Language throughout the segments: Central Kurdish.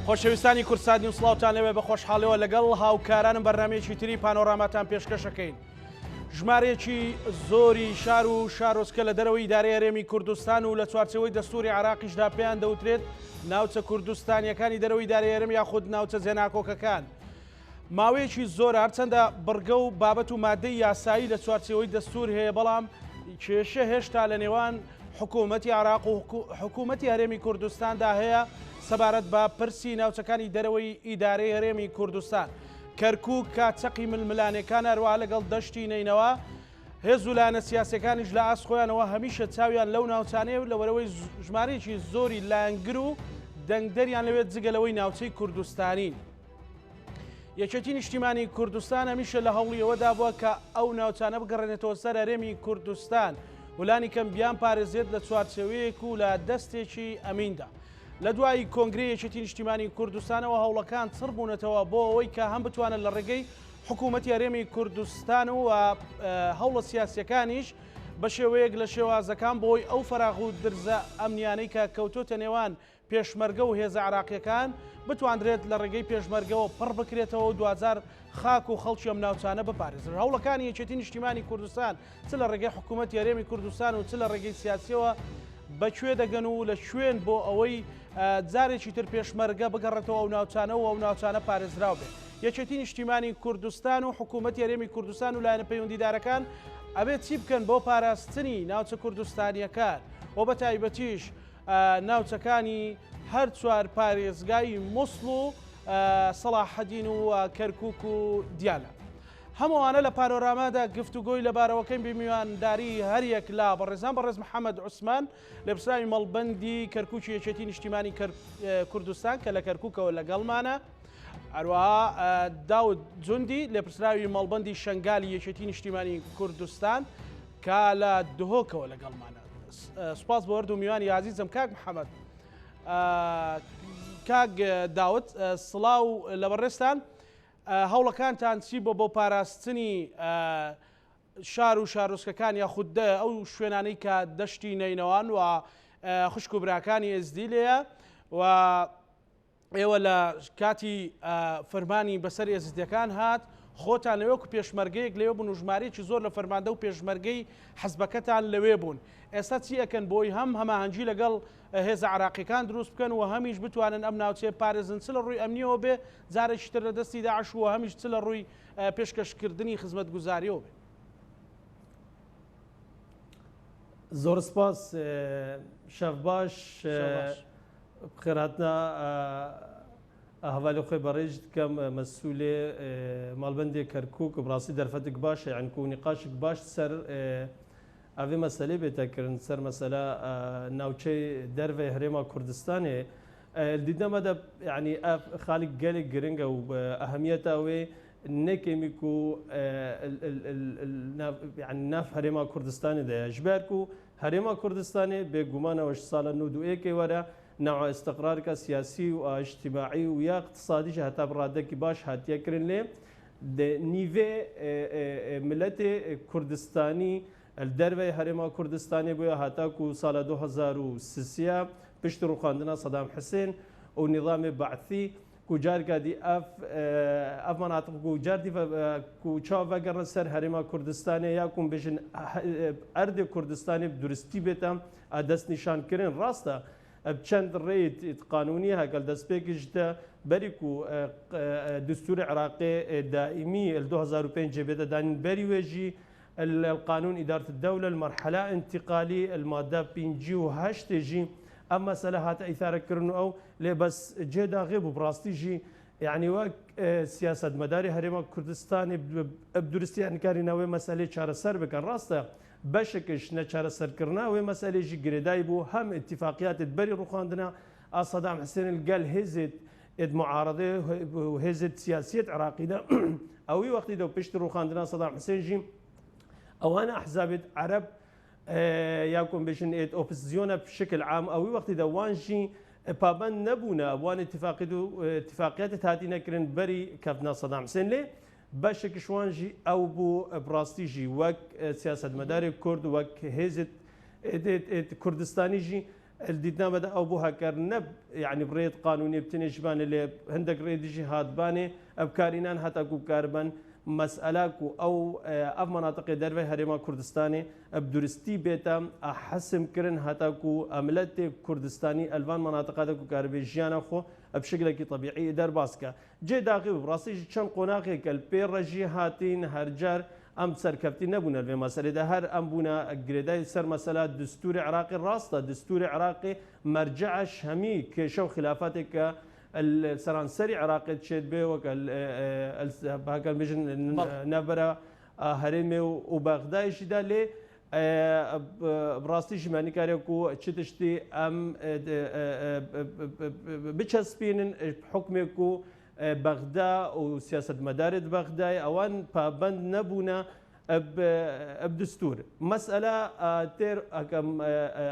خۆشەویستانی کورسانی و سڵاوتان لەوێ بە خۆشحاڵیەوە لەگەڵ هاوکارانم بەرنامەیەکی تری پانۆراماتان پێشکەشەکەین. ژمارەیەکی زۆری شار و شارۆچکە لە دەرەوەی ئیدارەی هەرێمی کوردستان و لە چوارچەوەی دەستوری عراقیشدا پێیان دەوترێت ناوچە کوردستانیەکانی دەرەوەی ئیدارەی هەرێم یاخود ناوچە جێناکۆکەکان. ماوەیەکی زۆر هەرچەندە بڕگە و بابەت و مادەی یاسایی لە چوارچەوەی دەستور هەیە، بەڵام کێشە هێشتا لە نێوان حکوومەتی عراق و حکوومەتی هەرێمی کوردستاندا هەیە سەبارەت بە پرسی ناوچەکانی دەرەوەی ئیدارەی هەرێمی کوردستان. کەرکووک کاتچەقی ململانەکان هەروەها لەگەڵ دەشتی نینەوە هێز و لایەنە سیاسەکانیش لە ئاسخۆیانەوە هەمیشە چاویان لەو ناوچانەیە و لەوەرەوەی ژمارەیەکی زۆری لایەنگر و دەنگدەریان لەوێت جگەلەوەی ناوچەی کوردستانین. یەکێتی نیشتیمانی کوردستان هەمیشە لە هەوڵیەوەدا بووە کە ئەو ناوچانە بگەڕێنێتەوە سەر هەرێمی کوردستان وەلانی کەم بیان پارێزێت لە چوارچێوەیەک و لە دەستێکی ئەمیندا. لە دوای کۆنگرەی یەکێتی نیشتیمانی کوردستانەوە هەوڵەکان چڕ بوونەتەوە بۆ ئەوەی کە هەم بتوانن لە ڕێگەی حکوومەتی هەرێمی کوردستان و هەوڵە سیاسیەکانیش بە شێوەیەک لە شێوازەکان بۆی ئەو فەراغ و درزە ئەمنیانەی کە کەوتۆتە نێوان پێشمەرگە و هێزە عراقیەکان بتواندرێت لە ڕێگەی پێشمەرگەوە پڕ بکرێتەوە و دوزار خاک و خەڵکی ئەم ناوچانە بپارێزن. هەوڵەکانی یەکێتی نیشتیمانی کوردستان چ لە ڕێگەی حکوومەتی هەرێمی کوردستان و چ لە ڕێگەی سیاسیەوە بەکوێ دەگەن و لە شوێن بۆ ئەوەی جارێکی تر پێشمەرگە بگەڕێتەوە ئەو ناوچانە و ئەو ناوچانە پارێزراو بێت. یەکێتی نیشتیمانی کوردستان و حکوومەتی هەرێمی کوردستان و لایەنە پەیوەندیدارەکان ئەبێت چی بکەن بۆ پاراستنی ناوچە کوردستانیەکان و بە تایبەتیش ناوچەکانی هەر چوار پارێزگای مووسڵ و سەلاحەدین و کەرکووک و دیالە. هەمووانە لە پانۆرامادا گفتوگۆی لەبارەوەکەی بمیوانداری هەریەک لا بەڕێزان بەڕێز محەممەد عوسمان لە پرسراوی مەڵبەندی کەرکووکی یەکێتی نیشتیمانی کوردستان کە لە کەرکووکەوە لەگەڵمانە، هەروەها داود جوندی لە پرسراوی مەڵبەندی شنگالی یەکێتی نیشتیمانی کوردستان کە لە دهۆکەوە لەگەڵمانە. سوپاس بۆ وەرد و میوانی عزیزم کاک محەممەد. کاک داوت سڵاو لە بەڕێستان، هەوڵەکانتان چی بۆ پاراستنی شار و شارۆچکەکان یاخود ئەو شوێنانەی کە دەشتی نینەوان و خوشک و براکانی ئێزدی لێیە و ئێوە لە کاتی فەرمانی بەسەر ئێزدیەکان هات خۆتان لەوێکو پێشمەرگەیەک لەوێ بوون و ژمارەیەکی زۆر لە فەرماندە و پێشمەرگەی حەزبەکەتان لەوێ بوون. ئێستا چی ئەکەن بۆی هەم هەماهەنگی لەگەڵ هێزە عراقیەکان دروست بکەن و هەمیش بتوانن ئەم ناوچەیە پارێزن چ لە ڕووی ئەمنیەوە بێ جارێکی تر لە دەستی داعش و هەمیش چ لە ڕووی پێشکەشکردنی خزمەتگوزاریەوە بێ؟ زۆر سپاس شەف باش خێراتنا ئەهوالی خۆی بەڕێژ دکەم مەسئولێ ماڵبەندێ کەرکووک و بڕاستی دەرفەتێک باشە یعنی و نیقاشێک باش سەر ئەوێ مەسەلەی بێتەکردن سەر مەسەلا ناوچەی دەرڤێ هەرێما کوردستانێ دیدەمەدە یعنی خاڵی گەلێک گرنگە و ئەهەمیەتە ئەوێ نەکێمیک و ناف هەرێما کوردستانی دەیە ژبەرک و هەرێما کوردستانی بێگومانەوەش ساڵە 91 وەرە نوع استقرارك سياسي واجتماعي ويا اقتصادي هتا برادك باش هاتيا كرن لي نيفي ملت كردستاني الدربي هرما كردستاني بويا هاتاكو سال 2003 بشترو خاندنا صدام حسين ونظام بعثي كوجار قادي اف مناطق كوجار دي كوچا وگرن سر هرما كردستاني ياكم بجن ارض كردستاني بدرستي بتام دست نشان كرن راستا بچند ريت قانوني هقل دسبيكجتا بريكو دستور عراقي دائمي 2005 بدا دان بريوجي القانون إدارة الدولة المرحلة انتقالي المادة بينجي وهاشتجي أما سلاحات إثارة كرنو أو لبس جدا غيب وبراستيجي يعني وك سياسة مداري هرما كردستان بدرستي يعني كاري ناوي مسألة شهر سر بكن راستا بشكش نشار سركرنا ومسألة جي قريداي بو هم اتفاقيات تبري روخاندنا صدام حسين القال هزت معارضة وهزت سياسية عراقية أوي وقت دو بيشت روخاندنا صدام حسين جي أو أنا أحزاب عرب ياكم بيشن اوبوزيون بشكل عام أوي وقت دو وانجي بابان نبونا وان اتفاقيات تاتينا كرن بري كفنا صدام حسين ليه باشك شوانجي او بو براستيجي وك سياسه مداري كرد وك هيزت كردستاني جي الديدنا بدا او بوها كرنب يعني بريد قانوني بتنجبان اللي هندك ريدجي هادباني ابكارينان حتى كو كاربن مسألة أو أف مناطق دربي هرما كردستاني بدرستي بيتا أحسم كرن حتى كو أملت كردستاني ألوان مناطق هذا كو كاربي جيانا خو بشكل طبيعي در باسكا جي داخل براسي كم قناقي كالبير رجي هاتين هرجار ام سركفتي نبونا في مسألة ده هر ام بونا جريداي سر مسألة دستور عراقي الراسطة دستور عراقي مرجعش همي كشو خلافاتك السرانسري عراقي تشد به وكال هكا بيجن نبرة هرمي وبغداد شدا لي براستي جماني كاريكو تشتشتي ام بتشسبين بحكمكو بغداد وسياسة مدارة بغداد اوان بابند نبونا بدستور مسألة تير كم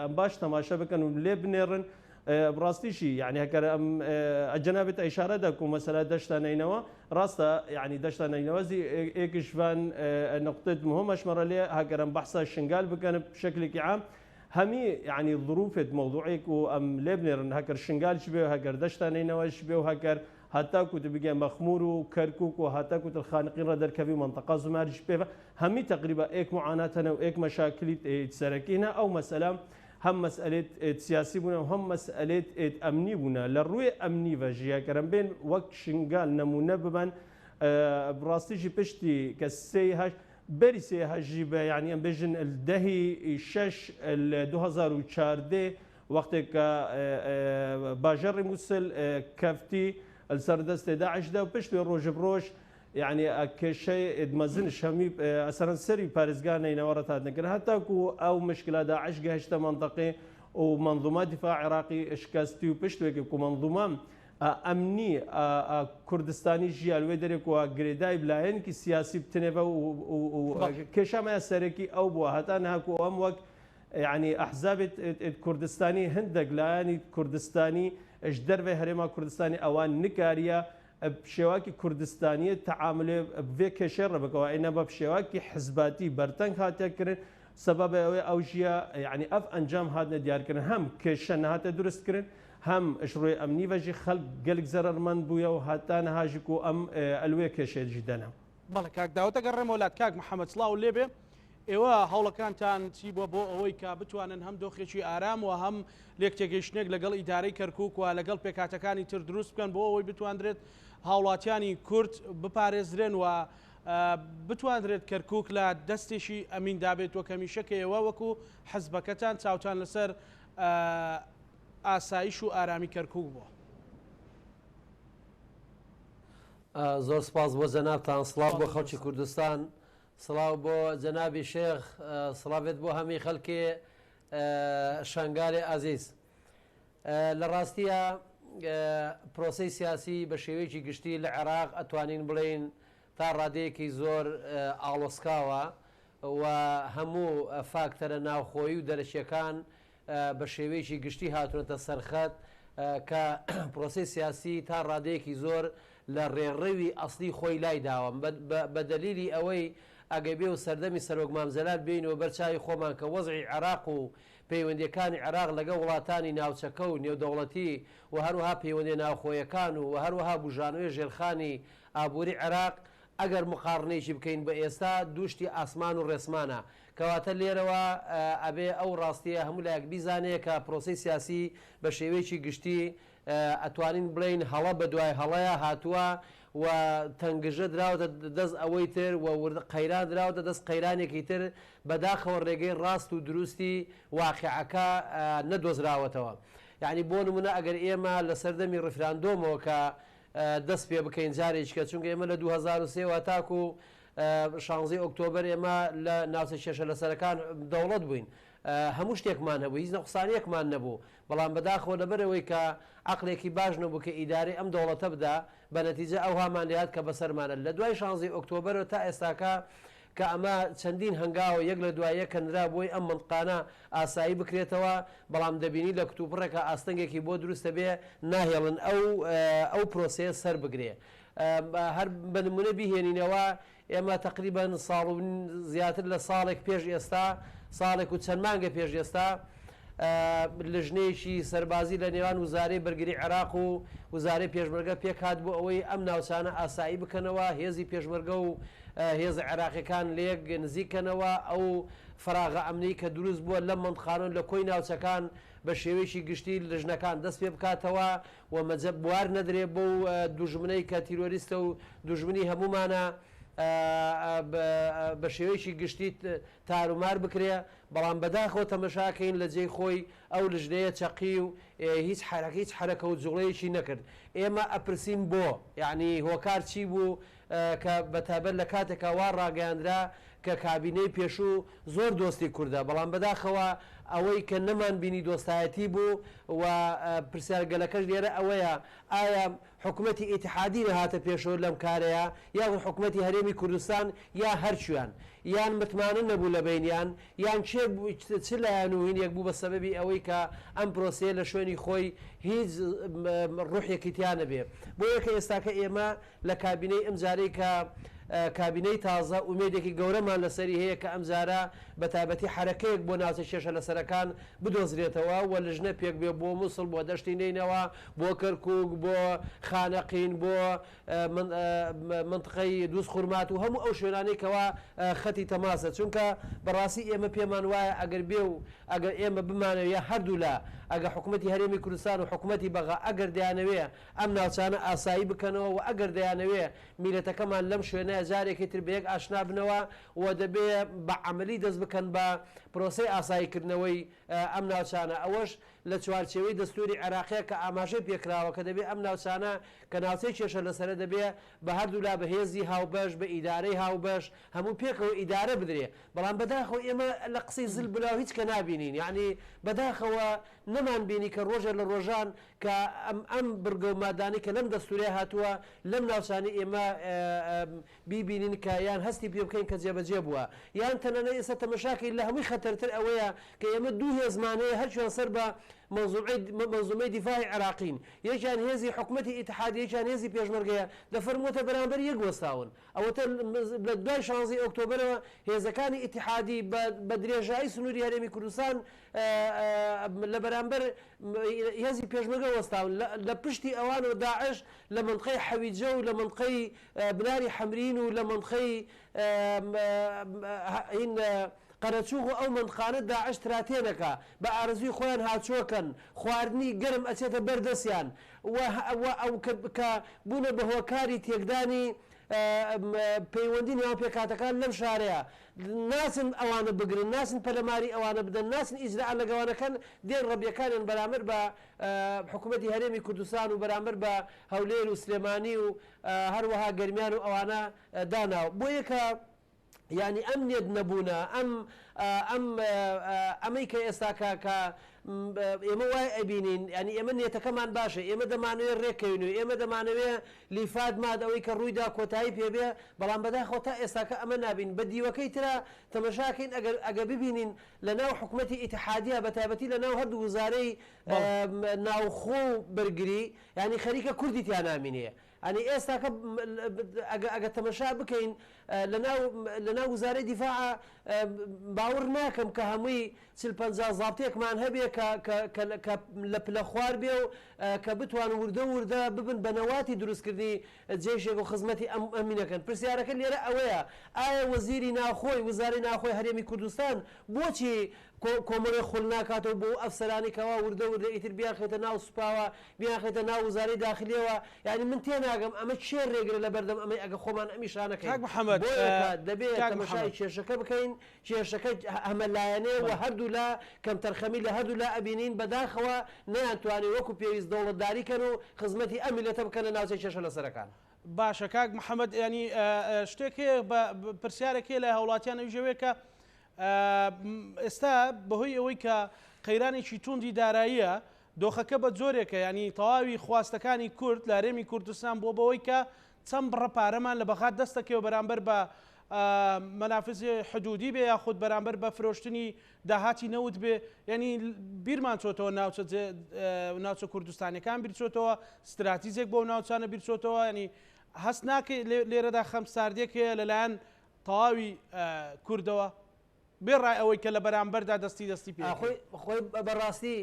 باش تماشا بكن لبنرن براستي شيء يعني هكذا الجنابة إشارة دكو مسألة دشتا نينوا راستا يعني دشتا نينوا زي إيكشفان نقطة مهمة شمر ليه هكذا بحث الشنغال بكن بشكل عام همي يعني ظروف موضوعك وأم لبنان هكذا الشنغال شبه هكذا دشتا نينوا شبه هكذا حتى كنت بقى مخمور وكركوك وحتى كنت الخانقين ردر كفي منطقة زمار شبه همي تقريبا إيك معاناتنا وإيك مشاكل تسركينها أو مسألة هم مسألة سياسي بنا وهم مسألة أمني بنا للروي أمني وجيا كرم بين وقت شنغال نمونا بمن براستيجي بشتي كسي هاش بري سي هاجيبه يعني ام بيجن الدهي شش 2014 وقت باجر موصل كفتي السردست داعش ده وبشتي روج بروش يعني كشيء مازن شامي اثرا سري بارزغان ينورت هذا نقر حتى كو او مشكله داعش جهشت منطقه ومنظومات دفاع عراقي اشكاستي وبشتوي كو منظومه امني كردستاني جيال ودرك وغريداي بلاين كي سياسي بتنبا وكشما سركي او بو حتى انها كو ام وقت يعني احزاب كردستاني هندق لايني كردستاني اجدر به هرما كردستاني اوان نكاريا بشواكي كردستانية تعامل بفيك شر بكوا إنما بشواكي حزباتي برتن خاطر كرن سبب أوجيا يعني أف أنجام هذا ديار كرن هم كشن هذا درست كرن هم إشروي أمني وجي خلق جلك زرر من بويا وحتى نهاجكو أم الوي كشيء جدا. بله كاك داوت قرر مولات كاك محمد صلاح والليبي ئێوە هەوڵەکانتان چی بووە بۆ ئەوەی کە بتوانن هەم دۆخێکی ئارام و هەم لێکتێگەیشتنێک لەگەڵ ئیدارەی کەرکووک و لەگەڵ پێکاتەکانی تر دروست بکەن بۆ ئەوەی بتواندرێت هاوڵاتیانی کورد بپارێزرێن و بتواندرێت کەرکووک لە دەستێکی ئەمین دابێت وە کەمیشەکە ئێوە وەکو حەزبەکەتان چاوتان لەسەر ئاسایش و ئارامی کەرکووک بووە. زۆر سپاس بۆ جەنابتان سڵاو بۆ خەڵکی کوردستان سڵاو بۆ جەنابی شێخ سڵاوێت بۆ هەمی خەڵکی شنگالی عەزیز لە ڕاستیە پرۆسەی سیاسی بە شێوەیەکی گشتی لە عێراق ئەتوانین بڵێین تا ڕادەیەکی زۆر ئاڵۆسکاوە و هەموو فاکتەرە ناوخۆیی و دەرەچیەکان بە شێوەیەکی گشتی هاتوونەتە سەرخەت کە پرۆسەی سیاسی تا ڕادەیەکی زۆر لە ڕێڕەوی ئەسلی خۆی لای داوە بە دەلیلی ئەوەی ئەگەبێ و سەردەمی سەرۆک مامزەلات بینەوە بەرچاوی خۆمان کە وەزعی عێراق و پەیوەندیەکانی عێراق لەگە وڵاتانی ناوچەکە و نێودەوڵەتی و هەروەها پەیوەندی ناوخۆیەکان و هەروەها بژانۆی ژێرخانی ئابووری عێراق ئەگەر مقارنەیەکی بکەین بە ئێستا دووشتی ئاسمان و ڕێسمانە کەواتە لێرەوە ئەبێ ئەو ڕاستیە هەموو لایەک بیزانێ کە پرۆسەی سیاسی بە شێوەیەکی گشتی ئەتوانین بڵین هەڵە بە دوای هەڵەیە هاتووە و تەنگژە دراوەتە دەست ئەوەی تر و قەیران دراوەتە دەست قەیرانێکی تر بەداخەوە ڕێگەی ڕاست و دروستی واقعەکە نەدۆزراوەتەوە. یعنی بۆ نمونە ئەگەر ئێمە لە سەردەمی ڕفراندۆمەوە کە دەست پێ بکەین جارێککە چونکە ئێمە لە 2023 تاکو 16 ئۆکتۆبەر ئێمە لە ناوچە کێشە لەسەرەکان دەوڵەت بووین. هەموو شتێکمان هەبوو هیچ نەقسانیەکمان نەبوو بەڵام بەداخەوە لەبەرەوەی کە عقلێکی باش نەبوو کە ئیدارەی ئەم دەوڵەتە بدا بە نەتیجە ئەو هامان لێهات کە بەسەرمانە لە دوای 16 ئۆکتۆبەرەوە تا ئێستاکە کە ئەمە چەندین هەنگاوە یەک لە دوایە کەنرا بۆی ئەم منطقانە ئاسایی بکرێتەوە بەڵام دەبینی لە کتوپڕێکە ئاستەنگێکی بۆ دروستە بێ ناهێڵن ئەو پرۆسەیە سەر بگرێ. هەر بە نمونە بیهێنینەوە ئێمە تقریبا ساڵ زیاتر لە ساڵێک پێش ئێستا ساڵێک و چەند مانگە پێش ئێستا لژنەیەکی سەربازی لە نێوان وزارەی بەرگری عێراق و وزارەی پێشمەرگە پێکات بۆ ئەوەی ئەم ناوچانە ئاسایی بکەنەوە هێزی پێشمەرگە و هێز عێراقیەکان لێک نزیکەنەوە ئەو فراغە ئەمنی کە دروست بووە لە منطقەکان لە کۆی ناوچەکان بە شێوەیەکی گشتی لژنەکان دەست پێ بکاتەوە و مەجەب بوار نەدرێت بۆ دوژمنەی کە تیرۆریستە و دوژمنی هەمومانە بە شێوەیەکی گشتی تارومار بکرێ بەڵام بەداخەوە تەمەشاکەین لە جێی خۆی ئەو لژنەیە چەقی و هیچ حرەکە و جوڵەیەکی نەکرد ئێمە ئەپرسین بۆ یعنی هۆکار چی بوو کە بەتابەت لە کاتێکە وا ڕاگەاندرا کە کابینەی پێشوو زۆر دۆستی کووردە بەڵام بەداخەوە ئەوەی کە نەمان بینی دۆستایەتی بوو و پرسیارگەلەکەش لێرە ئەوەیە ئایا حکوومەتی ئیتحادی هاتە پێشەوە لەم کارەیە یان حکوومەتی هەرێمی کوردستان یا هەرچیان یان متمانە نەبوو لە بینیان یان چ لایەن و هینێک بوو بە سەبەبی ئەوەی کە ئەم پرۆسەیە لە شوێنی خۆی هیچ ڕوحێکی تیانە بێ بۆ یەکە ئێستاکە ئێمە لە کابینەی ئەمجارەی کە کابینەی تازە ئومێدێکی گەورەمان لەسەری هەیە کە ئەمجارە بە تایبەتی حرەکەیەک بۆ ناوچە کێشە لەسەرەکان بدۆزرێتەوە و لژنە پێک بێ بۆ مووسڵ بۆ دەشتی نینەوە بۆ کەرکووک بۆ خانەقین بۆ منطقەی دووس خوورمات و هەموو ئەو شوێنانێکەوە خەتی تەماسە چونکە بەڕاستی ئێمە پێمان وایە ئەگەر بێ و ئەگەر ئێمە بمانەوە هەردوو لە ئەگە حکوومەتی هەرێمی کوردستان و حکوومەتی بەغا ئەگەر دەیانەوێ ئەم ناوچانە ئاسایی بکەنەوە و ئەگەر دەیانەوێ میلەتەکەمان لەم شوێنە جارێکی تر بەیەک ئاشنا بنەوە و دەبێ بە عملی دەست بکەن بە پرۆسی ئاساییکردنەوەی ئەم ناوچانە ئەوەش لە چوارچێوەی دەستوری عێراقیە کە ئاماژەی پێکراوە کە دەبێ ئەم ناوچانە کە ناوچەی کێشە لەسەرە دەبێ بە هەردوو لا بەهێزی هاوبەش بە ئیدارەی هاوبەش هەموو پێکەوە ئیدارە بدرێ بەڵام بەداخەوە ئێمە لە قسەی زل بلاو هیچ کە نابینین یعنی بەداخەوە نەمان بینی کە ڕۆژە لە ڕۆژان کە ئەم بڕگە و مادانی کە لەم دەستورێ هاتووە لەم ناوچانی ئێمە بیبینین کە یان هەستی پێ بکەین کە جێبەجێ بووە یان تەنانە ئێستا تەمەشاکەی لە هەمووی خەتەرتر ئەوەیە کە ئێمە دوو هێزمانەیە هەرچیان سەر بە منظومەی دیفاعی عراقین یەکیان هێزی حکوومەتی ئیتحادی یەکیان هێزی پێشمەرگەیە دەفەرمووەتە بەرامبەر یەک وەستاون ئەوەتە لە دوای 16 ئۆکتۆبرەوە هێزەکانی ئیتحادی بە درێژایی سنووری هەرێمی کوردستان لە بەرامبەر هێزی پێشمەرگە وەستاون لە پشتی ئەوانەوە داعش لە منطقەی حەویجە و لە منطقەی بناری حەمرین و لە منطقەی قەرەچووغ و ئەو منطقانە داعش تراتێنەکە بە ئارزوی خۆیان هاچۆکەن خواردنی گەرم ئەچێتە بەردەستیان ئەو کە بوونە بە هۆکاری تێکدانی پەیوەندی نێوان پێکاتەکان لەم شارەیە ناسن ئەوانە بگرن ناسن پەلەماری ئەوانە بدەن ناسن ئیجرا لەگەوانەکەن دێن ڕەبیەکانیان بەرامبەر بە حکوومەتی هەرێمی کوردستان و بەرامبەر بە هەولێر و سلێمانی و هەروەها گەرمیان و ئەوانە داناوە بۆ یەکە یعنی ئەم نێت نەبوونە ئەمەی کە ئێستاکە کە ئێمە وای ئەبینین ینی ئێمە نێتەکەمان باشە ئێمە دەمانوێت ڕێکەوین و ئێمە دەمانەوێت لیفات مادەوەی کە ڕوویدا کۆتایی پێبێ بەڵام بەداخەوە تا ئێستاکە ئەمە نابین بە دیوەکەی ترە تەمەشاکەین ئەگە ببینین لە ناو حکوومەتی ئیتحادیە بە تایبەتی لە ناو هەردوو وزارەی ناوخۆ و بەرگری ینی خەریکە کوردی تیان نامینەیە ئەنی ئێستاکە ئەگە تەمەشا بکەین لە ناو وزارەی دیفاع باوەڕ ناکەم کە هەمووی 40-50 زابطەیەکمان هەبێ کە لە پلە خوار بێ و کە بتوان وردە ببن بە نەواتی دروستکردنی جێشێک و خزمەتی ئەمینەکەن پرسیارەکە لێرە ئەوەیە ئایا وەزیری ناخۆی وزارەی ناخۆی هەرێمی کوردستان بۆچی کۆمەڵی خۆل ناکاتەوە بۆ ئەفسەرانی کەوا وردە ئیتر بیان خێتە ناو سوپاوە بیان خێتە ناو وزارەی داخلیەوە یعنی من تێناگەم ئەمە چێ ڕێگرە لە بەردەم ئەمەی ئەگە خۆمان ئەمیشانەکەین دەبێت تەماشای کێشەکە بکەین کێشەکە ئەمەلایەنێ و هەردوو لا کەم تەرخەمی لە هەردوو لا ئەبینین بەداخەوە نەیانتوانێت وەکو پێویست دەوڵەتداریکەن و خزمەتی ئەم میلەتە بکەنە ناوچەی کێشە لەسەرەکان باشە کاک محەممەد ینی شتێکێ بە پرسیارێکی لە هەوڵاتیان ئەوژەوێ کە ئێستا بەهۆی ئەوەی کە قەیرانێکی توندی داراییە دۆخەکە بە جۆرێکە ینی تەواوی خواستەکانی کورد لە هەرێمی کوردستان بۆ بەوەی کە چەند بڕە پارەمان لە بەخات دەستەکەوە بەرامبەر بە مەنافزی حدودی بێ یاخود بەرامبەر بە فرۆشتنی داهاتی نەوت بێ ینی بیرمان چۆتەوە ناوچە کوردستانەکان بیرچۆتەوە استراتیزێک بۆ ناوچانە بیرچۆتەوە ینی هەست ناکەی لێرەدا خەم ساردێک هەیە لەلایەن تەواوی کوردەوە بێڕای ئەوەی کە لە بەرامبەردا دەستی پێ خۆی بەڕاستی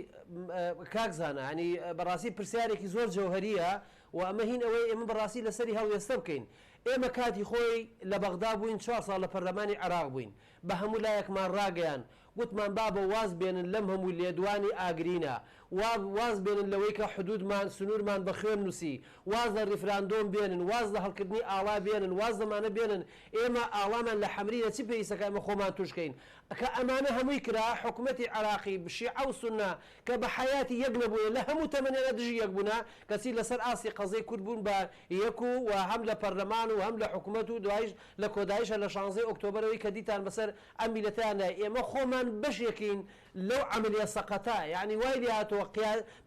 کاکزانە ینی بەڕاستی پرسیارێکی زۆر جەوهەریە و ئەمە هین ئەوەی ئێمە بەڕاستی لەسەری هەڵوێستە بکەین. ئێمە کاتی خۆی لە بەغدا بووین 4 ساڵ لە پەرلەمانی عێراق بووین بە هەموو لایەکمان ڕاگەیان گوتمان بابە واز بێنن لەم هەموو لێدوانی ئاگرینە واز بێنن لەوەی کە حدودمان سنوورمان بە خوێن نووسی واز لە ریفراندۆم بێنن واز لە هەڵکردنی ئاڵا بێنن واز زەمانە بێنن ئێمە ئاڵامان لە حەمرینە چی پێویستەکە ئەمە خۆمان توشکەین کە ئەمانە هەمووی کرا حکوومەتی عراقی بشیعە و سوننا کە بە حیاتی یەک نەبووە لە هەموو تەمەنێنە دژی یەک بوونا کەسی لەسەر ئاسی قەزەی کورد بوون بە یەک و هەم لە پەرلەمان و هەم لە حکوومەت و دوایش لە کۆدایشە لە 16 ئۆکتۆبرەوەی کە دیتان بەسەر ئەم میلەتیانە ئێمە خۆمان بەشێکین لەو عملیە سەقەتە یعنی وای لێ هاتەوە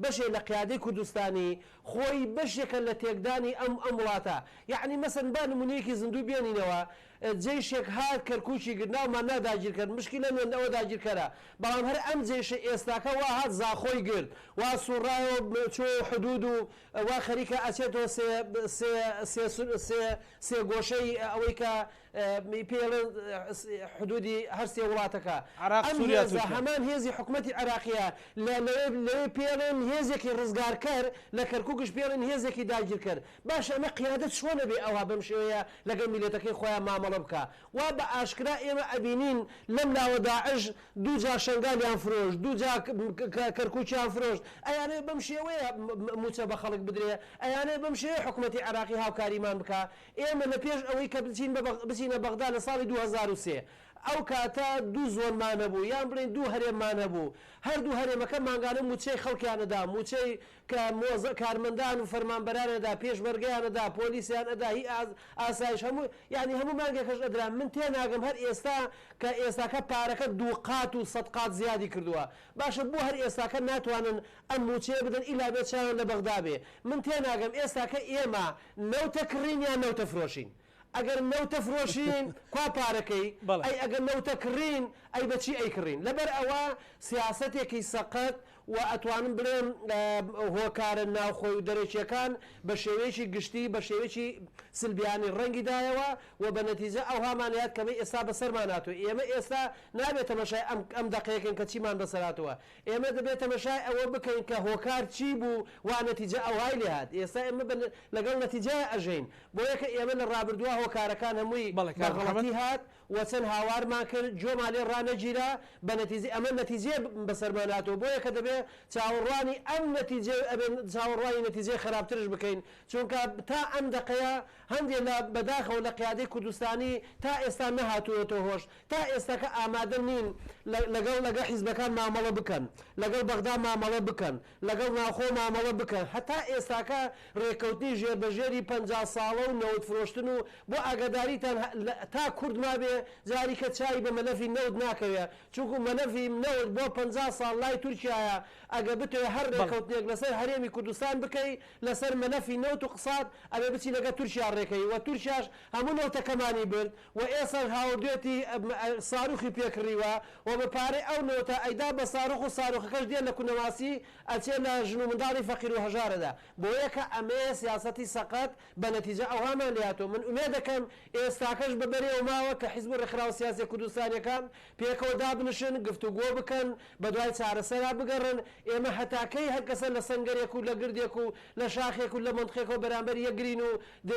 بەشێک لە قیادەی کوردستانی خۆی بەشێکە لە تێکدانی ئەم وڵاتە یعنی مەسەن با نمونەیەکی زیندوو بێنینەوە جێشێک هات کەرکوچی گرناومان ناداگیرکرد مشکلە نوێن ئەوە داگیرکەرە بەڵام هەر ئەم جێشە ئێستاکە وا هات زاخۆی گرت وا سوڕایەوە چۆ حدود و وا خەریکە ئەچێتەوە سێ گۆشەی ئەوەی کە پێڵێن حدودی هەر سێ وڵاتەکە هەمان هێزی حکوومەتی عێراقیە لەوێ پێڵێن هێزێکی ڕزگارکەر لە کەرکووکش پێڵێن هێزێکی داگیرکرد باش ئەمە قیادەت چۆنە بێ ئەوها بەم شێوەیە لەگەڵ میلەتەکەی خۆیان مامەڵە بکە وا بە ئاشکرا ئێمە ئەبینین لەم لاوە داعش دوو جا شنگالیان فرۆشت دوو جا کەرکووکیان فرۆشت ئەیانەیە بەم شێوەیە موچە بە خەڵک بدرێ ئەیانەیە بەم شێوەیە حکوومەتی عێراقی هاوکاریمان بکە ئێمە لە پێش ئەوەی کە بچینە بەغدا لە ساڵی 2003 ئەو کاتە دوو زۆنمان هەبوو یان بڵێن دوو هەرێممان هەبوو هەردوو هەرێمەکە مانگانە موچەی خەڵکیانەدا موچەی کە مۆزە کارمەندان و فەرمانبەرانەدا پێشمەرگەیانەدا پۆلیسیانەدا هی ئاسایش هەموو یعنی هەموو مانگێکەش ئەدرا من تێناگەم هەر ئێستا کە ئێستاکە پارەکە دوو قات و سەد قات زیادی کردووە باشە بۆ هەر ئێستاکە ناتوانن ئەم موچەیە بدەن ئیلا بێت چاوان لە بەغدا بێ من تێناگەم ئێستاکە ئێمە نەوتە کڕین یان نەوتە فرۆشین ئەگەر نەوتە فرۆشین کوا پارەکەی ئەی ئەگەر نەوتە کڕین ئەی بەچی ئەی کڕین لەبەر ئەوە سیاسەتێکی سەقەت و ئەتوانم بڵێم هۆکارە ناوخۆی و دەرەچیەکان بە شێوەیەکی گشتی بە شێوەیەکی سلبیانی ڕەنگیدایەوە و بە نەتیجە ئەو هامانەیەات کەمەی ئێستا بەسەرمان هاتووە ئێمە ئێستا نابێت تەمەشای ئەم دەقەیەکن کە چیمان بەسەراتەوە ئێمە دەبێت تەمەشای ئەوە بکەین کە هۆکار چی بوو وا نەتیجە ئەوهای لێ هات ئێستا ئێمە لەگەڵ نەتیجە ئەژین بۆ یەکە ئێمە لە ڕابردووە هۆکارەکان هەمووی بەغەڵەتی هات و چەند هاوارمان کرد جۆمان لێ ڕانەگیرا بە نەتیجە ئەمە نەتیجێ بەسەرمان هاتەوە بۆ یەکە دەبێت چاوەڕوانی ئەم نەتیجە چاوەڕوانی نەتیجەی خراپترش بکەین چونکە تا ئەم دقەیە هەندێک لە بەداخەوە لە قیادەی کوردستانی تا ئێستا نەهاتووەتەوە هۆش تا ئێستاکە ئامادە نین لەگەڵ حیزبەکان مامەڵە بکەن لەگەڵ بەغدا مامەڵە بکەن لەگەڵ ناوخۆ مامەڵە بکەن هەتا ئێستاکە ڕێکەوتنی ژێربەژێری 50 ساڵە و نەوت فرۆشتن و بۆ ئاگاداریتان تا کورد ما بێ جاری کە چای بە مەلەفی نەوت ناکەوێت چونکو مەلەفی نەوت بۆ 50 ساڵ لای تورکیایە ئەگە بتوێ هەر ڕێکەوتنێک لەسەر هەرێمی کوردستان بکەی لەسەر مەلەفی نەوت و قسات ئەبێ بچی لەگە تورکیا ڕێکەی و تورکیاش هەموو نەوتەکەمانی برد و ئێستا هاوردێتی ساروخی پێکڕیوە و بە پارەی ئەو نەوتە ئەیدا بە ساروخ و ساروخەکەش دێن لە کوونەواسی ئەچێ لە ژن و منداڵی فەقیر و هەژارەدا بۆ یەکە ئەمەیە سیاسەتی سەقەت بە نەتیجە ئەوهامان لێهاتوە من ئومێد دەکەم ئێستاکەش بەبەرێ ماوە کە حیزب ڕێکخراوە سیاسی کوردستانیەکان پێکەوە دابنشن گفتوگۆ بکەن بە دوای چارەسەرا بگەڕن ئێمە هەتاکەی هەر کەسە لە سنگەرێک و لە گردێک و لە شاخێک و لە منطقێکەوە بەرامبەر یەکگرین و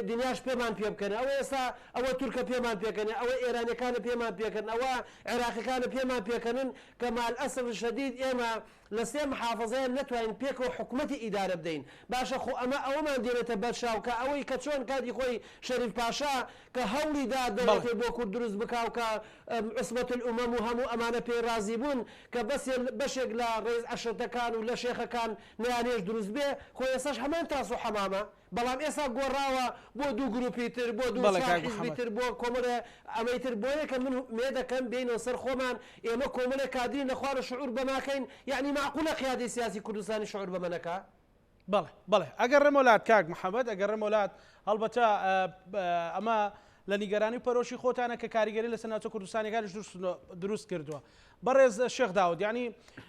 دنیاش پێمان پێ بکەن ئەوە ئێستا ئەوە تورکە پێمان پێکەن ئەوە ئێرانەکانە پێمان پێکەن ئەوە عێراقیەکانە پێمان پێکەنن کە مال ئەسف شەدید ئێمە لە سێ محافظەیە نەتوانین پێکەوە حکوومەتی ئیدارە بدەین باشە خۆ ئەوەمان دێنێتە بەرشاو کە ئەوەی کە چۆن کاتی خۆی شەریف پاشا کە هەوڵی دا دەوڵەتێ بۆ کورد دروست بکاو کە عوسمەت الئومەم و هەموو ئەمانە پێی رازی بوون کە بەشێک لە ڕێز عەشەرەکان و لە شێخەکان نەیانێش دروست بێ خۆ ئێستاش هەمان تاس و حەمامە بەڵام ئێستا گۆڕاوە بۆ دوو گروپی تر بۆ دوو حیزبی تر بۆ کۆمەڵە ئەمەی تر بۆ یەکە من مێ دەکەم بینەوە سەر خۆمان ئێمە کۆمەڵە کادرین لەخوارە شعور بەماکەین یعنی معقولە قیادەی سیاسی کوردستانی شعور بەمەنەکە بەڵێ ئەگەر ڕێمەولات کاک محەممەد ئەگەر ڕێمەولات هەڵبەتە ئەمە لە نیگەرانی پەرۆشی خۆتانە کە کاریگەری لە سەناتۆ کوردستانیەکانش دروست کردووە بەڕێز شێخ داود یعنی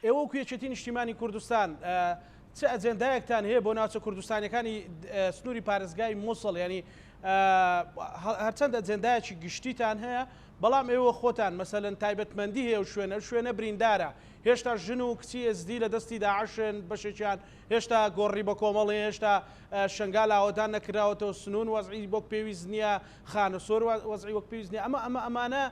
ئێوە کوێچێتی نیشتیمانی کوردستان چه ئەجێندایەکتان هەیە بۆ ناوچە کوردستانیەکانی سنووری پارێزگای مووسڵ ینی هەرچەند ئەجێندایەکی گشتیتان هەیە بەڵام ئێوە خۆتان مەسەلەن تایبەتمەندی هەیە و شوێنە بریندارە هێشتا ژن و کچی ئێزدی لە دەستی داعشن بەشێکیان هێشتا گۆڕی بە کۆمەڵی هێشتا شنگال ئاوادان نەکراوەتەوە سنوون وەزعی بۆ پێویست نییە خانەسۆر وەزعی وەک پێویست نییە ئەمانە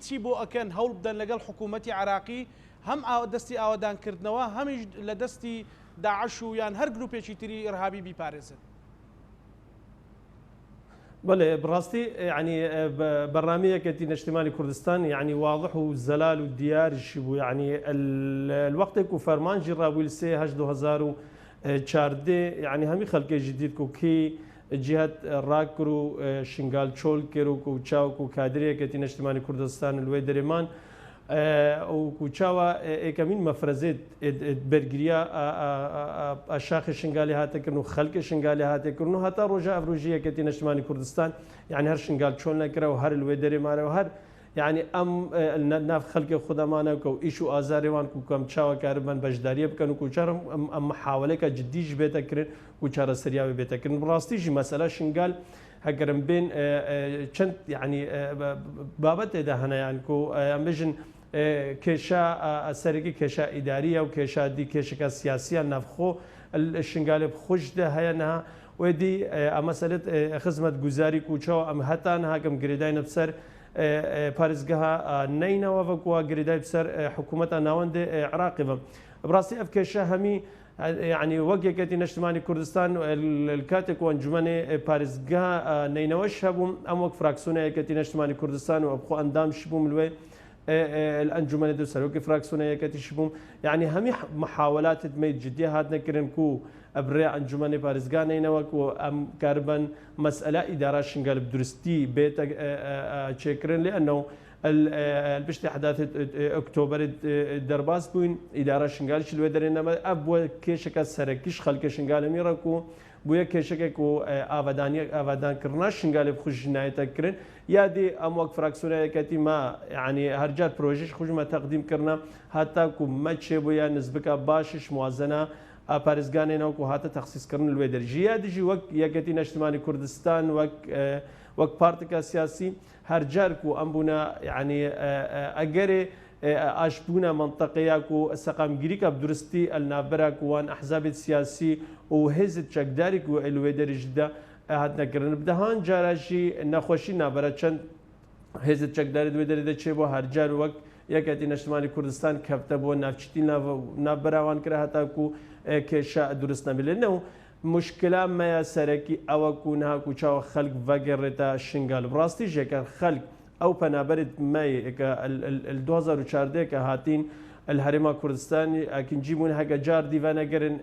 چی بۆ ئەکەن هەوڵ بدەن لەگەڵ حکوومەتی عراقی هەم دەستی ئاوادانکردنەوە هەمیش لە دەستی داعش و یان هەر گروپێکی تری ئیرهابی بیپارێزن. بله براستي يعني برنامج كتير اجتماعي كردستان يعني واضح وزلال والديار شبو يعني الوقت كو فرمان جرابيل سي هج 2014 يعني همي خلق جديد كو كي جهة راكرو شنغال تشول كيرو كو تشاو كو كادرية كتير اجتماعي كردستان الويدرمان وكوتشاوا كمين مفرزات برجريا الشاخ الشنغالي هاتكرنو خلق الشنغالي هاتكرنو هتا رجاء بروجيه كتير اجتماعي كردستان يعني هر شنغال تشول نكره وهر الويدري ماره وهر يعني ناف خلق خدمانه كو ايشو ازاريوان كو كم تشاوا كاربن بجداريه بكنو كوچار محاوله كجدي جبتكرن كوچار سرياوي بتكرن براستي جي مساله شنغال هكرم بين چند يعني بابت ده هنا يعني كو امبيجن كيشا سرقي كيشا اداريه وكيشا دي كيشا سياسيه نفخو الشنغال بخوش ده هينها ودي مساله خدمه گزاري كوچو ام حتى انها كم گريداي نفسر باريزغها نينا وفكوا جريداي بسر حكومه ناوند عراقي براسي افكيشا همي يعني وقت كتي نجتماعي كردستان الكاتك وانجمن باريزغها نينوش هبوم ام وقت فراكسونه كتي نجتماعي كردستان وابخو اندام شبوم الوي الانجمن دو سروكي فراكسونه كتي شبوم يعني همي محاولات تميد جديه هاد نكرن كو ابرع انجمن باريزغها نينوك ام كاربن مساله اداره شنغال بدرستي بيت تشكرن لانه البشتي حداث اكتوبر درباس بوين اداره شنغال شلو درينا ابو كيشك سركيش خلك شنغال ميركو بويا كيشك كو افادان كرنا شنغال بخش جنايت كرن يا دي اموك فراكسونه كتي ما يعني هرجات بروجيش خج ما تقديم كرنا حتى كو ماتش بويا نسبك باشش موازنه باريزغانينا كو هاتا تخصيص كرن الويدر جياد جي وك يكتي اجتماعي كردستان وك بارتيكا سياسي هرجاركو أمبونا يعني أجري أشبونا منطقية كو سقام جريكا بدرستي النابرة كوان أحزاب السياسي وهزت شقداري كو الويدر جدا هاتنا كرن بدهان جارشي نخوشي نابرة چند هزت شقداري الويدر ده شبه هرجار وقت يكتي اجتماعي كردستان كفتبو نافشتي نابرة وان كره هتا كو كشا درست نبيلنه مشكلة ما سركي أو كونها كوشاو خلق فجرتا شنغال براستي جكر خلق أو بنابرد ماي ال 2014 كهاتين الهرم كردستان أكن جيبون حاجة جار ديفانا جرن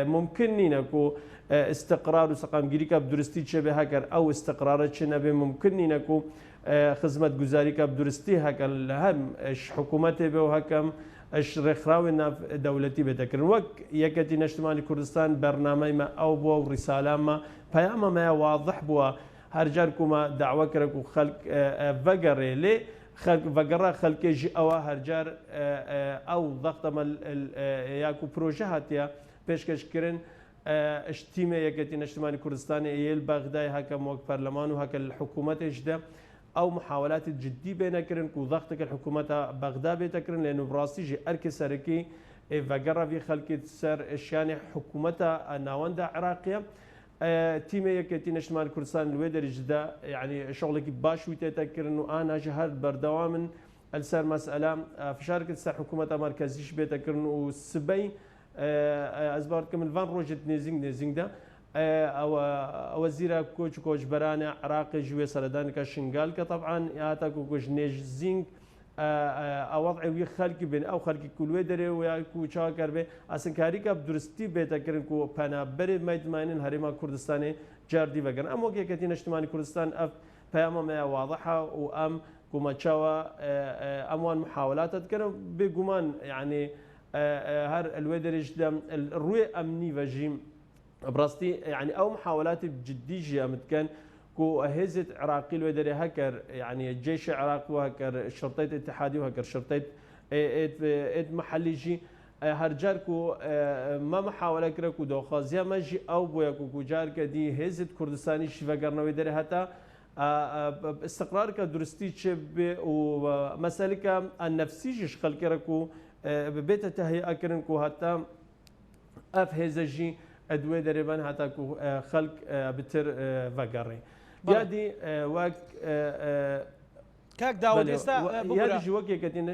ممكن نينكو استقرار وسقام جريكا بدرستي شبه هكر أو استقرارات شنبه ممكن نينكو خدمة جزاري كبدرستي هكر هم حكومته به وهكم الرخراوي ناف دولتي بتكرن وك يكتي اجتماعي كردستان برنامج ما او بو رساله ما بياما ما واضح بو هرجاركما دعوه كركو خلق فقر لي خلق فقر خلق جي او هرجار او ضغط مال ياكو بروجهات يا بيشكش كرن اجتماع يكتي اجتماعي كردستان يل بغداد هكا موك برلمان وهكا الحكومه اجدا او محاولات جديه بين كرن كو ضغطك الحكومه بغداد بتكرن لانه براسي جي اركي سركي فقرا في خلق سر اشيان حكومتها ناوندا عراقيه تيمي يكتي نشمال كردستان الويدر جدا يعني شغلك باش وتتكر انه انا جهر بردوام السر مساله في شركه سر حكومه مركزيش بتكر انه سبي ازباركم الفان روجت نيزينغ ده او وزير كوش برانا عراقي جوي سردان كشنغال كطبعا ياتاكو كوش نيزينغ وضع وي خلق بين او خلق كل ودري ويا كو شاكر به اصلا كاريكا بدرستي بتكرن كو بنا بري ميدماين هريما كردستاني جاردي وغن ام وكي كتين اجتماعي كردستان اف بياما ما واضحه وام كما تشاوا اموان محاولات تذكر بجمان يعني هر الودري جدا الروي امني وجيم براستي يعني او محاولات جديه متكن كو هزت عراقي الودري هكر يعني الجيش العراقي وهكر الشرطية الاتحادي وهكر شرطية محلي جي هەرجار و مە محاولەکرە و دۆخوازیە مەژی ئەو بۆیە و جارکە دی هێزت کوردستانی شیڤەگەڕنەوەی دەرێ هەتا استقرارکە درستی چێ بێ و مەسەلەکە نەفسیژیش خەڵکێرە و بێتە تەهیئەکردن و هەتا ئەف هێزەژی ئەدوێ دەرێبان هەتا و خەڵک بتر ڤەگەڕێ یادی وەک کاک داوود ئێستا یادیژی وەک یەکەتین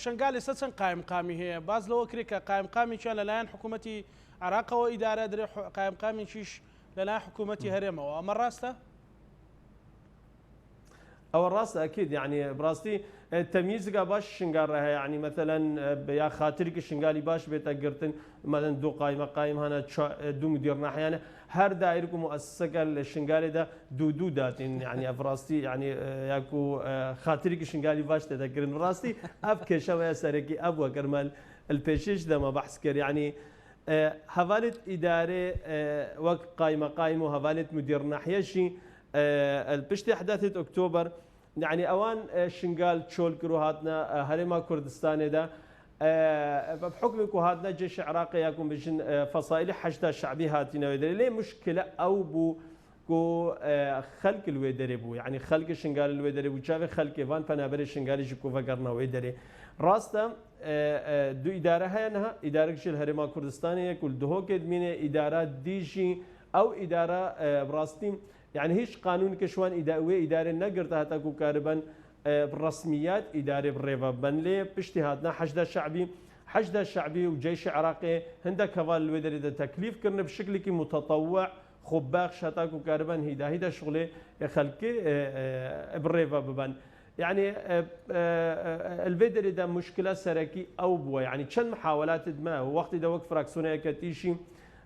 شنگال ئێستا چەند قایمقامی هەیە باز لەوە کرێ کە قایمقامییان لەلایەن حکوومەتی عراقەوە ئیدارە درێ قایمقامییش لەلایەن حکوومەتی هەرێمەوە ئەمە ڕاستە؟ ئەوە ڕاستە ئەکید یعنی بڕاستی تەمیزگا باش شنگارڕە هەیە ینی مەتەلەن یا خاترێکی شنگالی باش بێتە گرتن مەدەن دوو قایمە قایم هەنە دوو مدیرناحیانە هەر دایرک و مؤسسەکە لە شنگالێدا دوو داتین ینی ئەفڕاستی ینی یاکو خاترێکی شنگالی باش دەدەگرن ڕاستی ئەف کێشەوەیە سەرەکی ئەبووە گەرمەل الپێشش دەمە بەحس کرد ینی هەڤالت ئیدارێ وەک قایمە قایم و هەڤالت مدیرناحیەشی پشتی حداثة أكتوبر يعني أوان شنقال تشول كرو هاتنا هرما كردستان دا بحكم كو هاتنا جيش عراقي يكون بجن فصائل حشد شعبي هاتنا ويدري ليه مشكلة أو بو كو خلق الويدري بو يعني خلق شنقال الويدري بو شافي خلق فان فنابري شنقال يجيكو فقرنا ويدري راستا دو إدارة هاي أنها إدارة جيل هرما كردستان يكون دهو كدمينة إدارة ديجي أو إدارة براستي يعني هيش قانون كشوان إدارة نقرت هتاكو كاربان بالرسميات إدارة بالريفا بنلي باجتهادنا حشد الشعبي وجيش عراقي هندك كفال الودري ده تكليف كرنا بشكل كي متطوع خباق شتاكو كاربان هيدا شغله خلقي بالريفا ببان يعني الفيدري ده مشكلة سركي أو بوا يعني كان محاولات ما وقت ده وقت فراكسونية كتيشي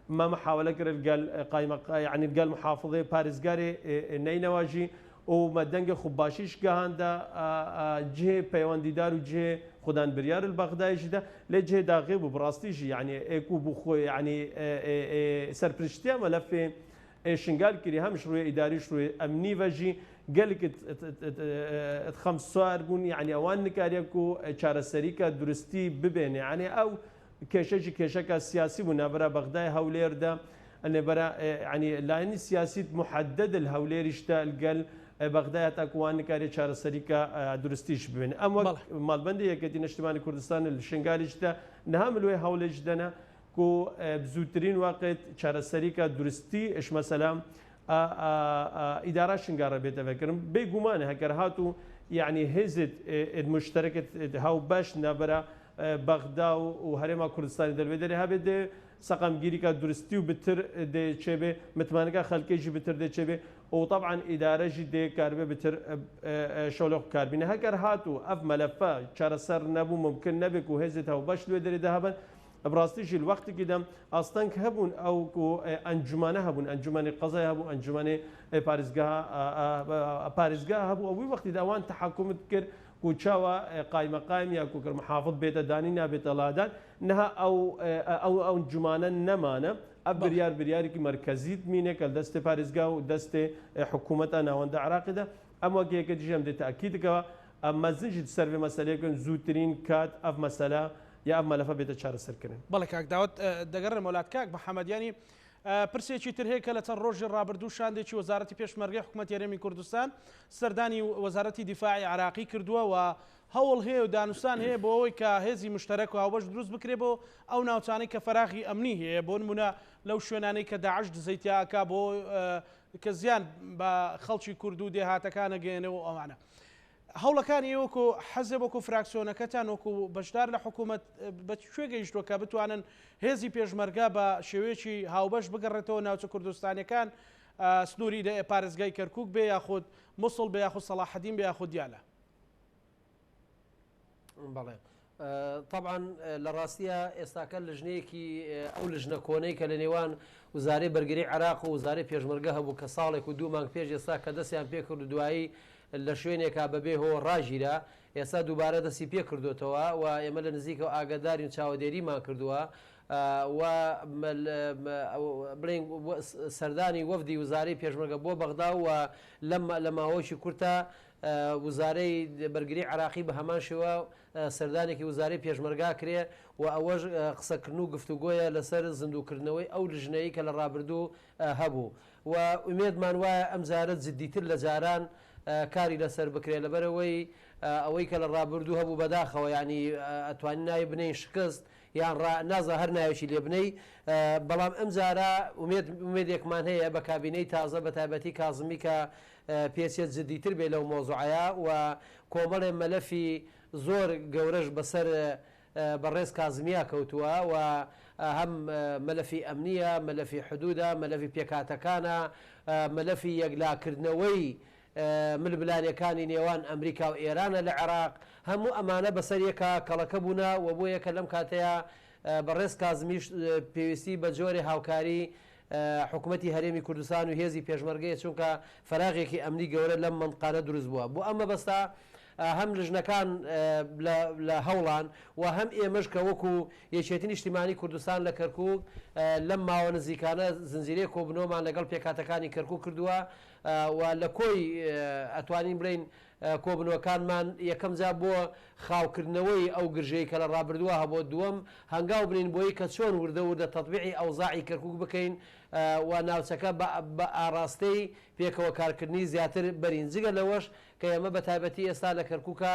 ما محاولة كرر قال قايمة يعني قال محافظة باريس قاري نينواجي وما دنج خباشيش جهاندا جه بيواندي دار وجه خدان بريار البغدادي جدا لجه داغب وبراستيجي يعني اكو بخو يعني سربرشتيا ملف شنقال كري هم شروع اداري شروع امني وجي قال لك خمس صار بون يعني اوان نكاريكو شارسريكا درستي ببين يعني او كيشك السياسي ونبرا بغداد هولير ده أن برا يعني لاين سياسي محدد الهولير يشتغل قال بغداد تكوان كاري شار سريكا درستيش بين أما مالبندي يكتين اجتماعي كردستان الشنغالي جدا نهم الوي هولي جدنا كو بزوترين وقت شار سريكا درستي إيش مثلا إدارة شنغارة بيتفكرن بيجومان هكرهاتو يعني هزت المشتركة هاو باش نبرا بغداد وهرما كردستان دلويدري هبده سقم جيريكا درستي وبتر دي تشبه متمانكا خلقي جي بتر دي تشبه وطبعا اداره جي دي كاربه بتر شولوخ كاربين هكر هاتو اف ملفا شارسر نبو ممكن نبك وهزتها وباش لويدري ذهبا براستيجي الوقت كده اصلا هبون او انجمانه هبون انجمان قضايا هبون انجمان باريسغا هبو او وقت دوان تحكم تكر كوتشاوا قايم يا كوكر محافظ بيت دانينا بيت لادان نها او جمانا نمانا بريار كي مركزيت مينك دست باريسغا ودست حكومتنا وند عراق ده اما كي كدجم ده تاكيد كوا اما زنجد سيرفي مساله كن زوترين كات اف مساله يا اما لفا بيت شهر سركن بەڵێ کاک داوت دەگەڕێ مۆلات کاک محەممەد ینی پرسێکی تر هەیە کە لە چەند ڕۆژی ڕابردوو شاندێکی وەزارەتی پێشمەرگەی حکوومەتی هەرێمی کوردستان سەردانی وەزارەتی دیفاعی عراقی کردووە و هەوڵ هەیە و دانوستان هەیە بۆ ئەوەی کە هێزی مشتەرەک و هاوبەش دروست بکرێ بۆ ئەو ناوچانەی کە فەراغی ئەمنی هەیە بۆ نمونە لەو شوێنانەی کە داعش دزەیتیاکە بۆ کە زیان بە خەڵکی کورد و دێهاتەکانە گەێنەوە ئەوانە هەوڵەکانی وەکو حەزب وەکو فراکسیۆنەکەتان وەکو بەشدار لە حکوومەت بە کوێ گەیشتووە کە بتوانن هێزی پێشمەرگا بە شێوەیەکی هاوبەش بگەڕێتەوە ناوچە کوردستانیەکان سنووری پارێزگای کەرکووک بێ یاخود مووسڵ بێ یاخود سەلاحەدین بێ یاخود دیالە بەڵێ طبعا لە ڕاستیە ئێستاکە لژنەیەکی ئەو لژنە کۆنەی کە لە نێوان وزارەی بەرگری عراق و وزارەی پێشمەرگە هەبوو کە ساڵێک و 2 مانگ پێش ئێستا کە دەستیان پێ کرد و دوایی لە شوێنێکا بەبێ هۆ ڕاژیرا ئێستا دووبارە دەستی پێ کردوتەوە و ئێمە لە نزیکەوە ئاگادارین چاودێریمان کردووە و بڵێن سەردانی وەفدی وزارەی پێشمەرگە بۆ بەغدا و لە ماوەیەکی کورتە وزارەی بەرگری عراقی بە هەمان شێوە سەردانێکی وزارەی پێشمەرگا کرێ و ئەوەش قسەکردن و گفتوگۆیە لەسەر زیندووکردنەوەی ئەو لژنەیە کە لە ڕابردوو هەبوو و ئومێدمان وایە ئەم زارە جددیتر لە جاران کاری لەسەر بکرێ لەبەرەوەی ئەوەی کە لە ڕابردوو هەبوو بەداخەوە ینی ئەتوانین ناوی بنین شکست یان نازە هەر ناوێکی لێ بنەی بەڵام ئەم جارە ئومێدێکمان هەیە بە کابینەی تازە بە تایبەتی کازمی کە پێچێت جددیتر بێ لەو مۆزوعەیە و کۆمەڵێ مەلەفی زۆر گەورەش بەسەر بەڕێز کازمیا کەوتووە و هەم مەلەفی ئەمنیە مەلەفی حدودە مەلەفی پێکاتەکانە مەلەفی یەکلاکردنەوەی ملبلانەکانی نێوان ئەمریکا و ئێرانە لە عێراق هەموو ئەمانە بەسەریەکە کەڵەکە بوونە و بۆ یەکە لەم کاتەیە بەڕێز کازمیش پێویستی بە جۆرێ هاوکاری حکوومەتی هەرێمی کوردستان و هێزی پێشمەرگەیە چونکە فەراغێکی ئەمنی گەورە لەم منقانە دروست بووە بۆ ئەمە بەستا هەم لژنەکان لە هەوڵان و هەم ئێمەش کە وەکو یەکێتی نیشتیمانی کوردستان لە کەرکووک لەم ماوە نزیکانە زنجیرەیە کۆبنەوەمان لەگەڵ پێکاتەکانی کەرکووک کردووە و لە کۆی ئەتوانین بڵین کۆبنەوەکانمان یەکەم جا بۆ خاوکردنەوەی ئەو گرژەی کە لە ڕابردووە هەبوو دووەم هەنگاو بنین بۆی کە چۆن وردە تەطبیعی ئەوزاعی کەرکووک بکەین و ناوچەکە بە ئاراستەی پێکەوە کارکردنی زیاتر بەرین جگە لەوەش کە ئێمە بە تایبەتی ئێستا لە کەرکووکە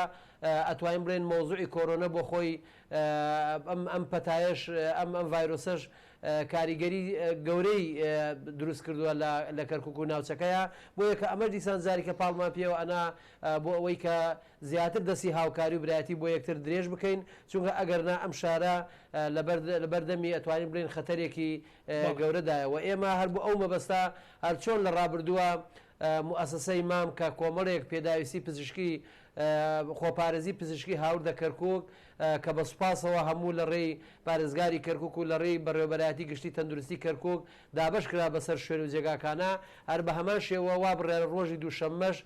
ئەتوانین بڵێن مۆزوعی کۆرۆنە بۆ خۆی ئەم پەتایش ئەم ڤایرۆسەش کاریگەری گەورەی دروست کردووە لە کەرکووک و ناوچەکەیە بۆ یەکە ئەمە دیسان زاریکە پاڵمان پێوە ئەنا بۆ ئەوەی کە زیاتر دەستی هاوکاری و برایەتی بۆ یەکتر درێژ بکەین چونکە ئەگەرنا ئەم شارە لەبەردەمی ئەتوانین بڵێن خەتەرێکی گەورەدایە و ئێمە هەر بۆ ئەو مەبەستا هەر چۆن لە ڕابردووە مؤسسەی مام کە کۆمەڵێک پێداویستی پزیشکی خۆپارێزی پزیشکی هاور دە کەرکووک کە بە سوپاسەوە هەموو لە ڕێی پارێزگاری کەرکووک و لە ڕێی بەڕێوەبەرایەتی گشتی تەندروستی کەرکووک دابش کرا بەسەر شوێن و جێگاکانە هەر بە هەمان شێوە وا بڕێرە ڕۆژی دووشەممەش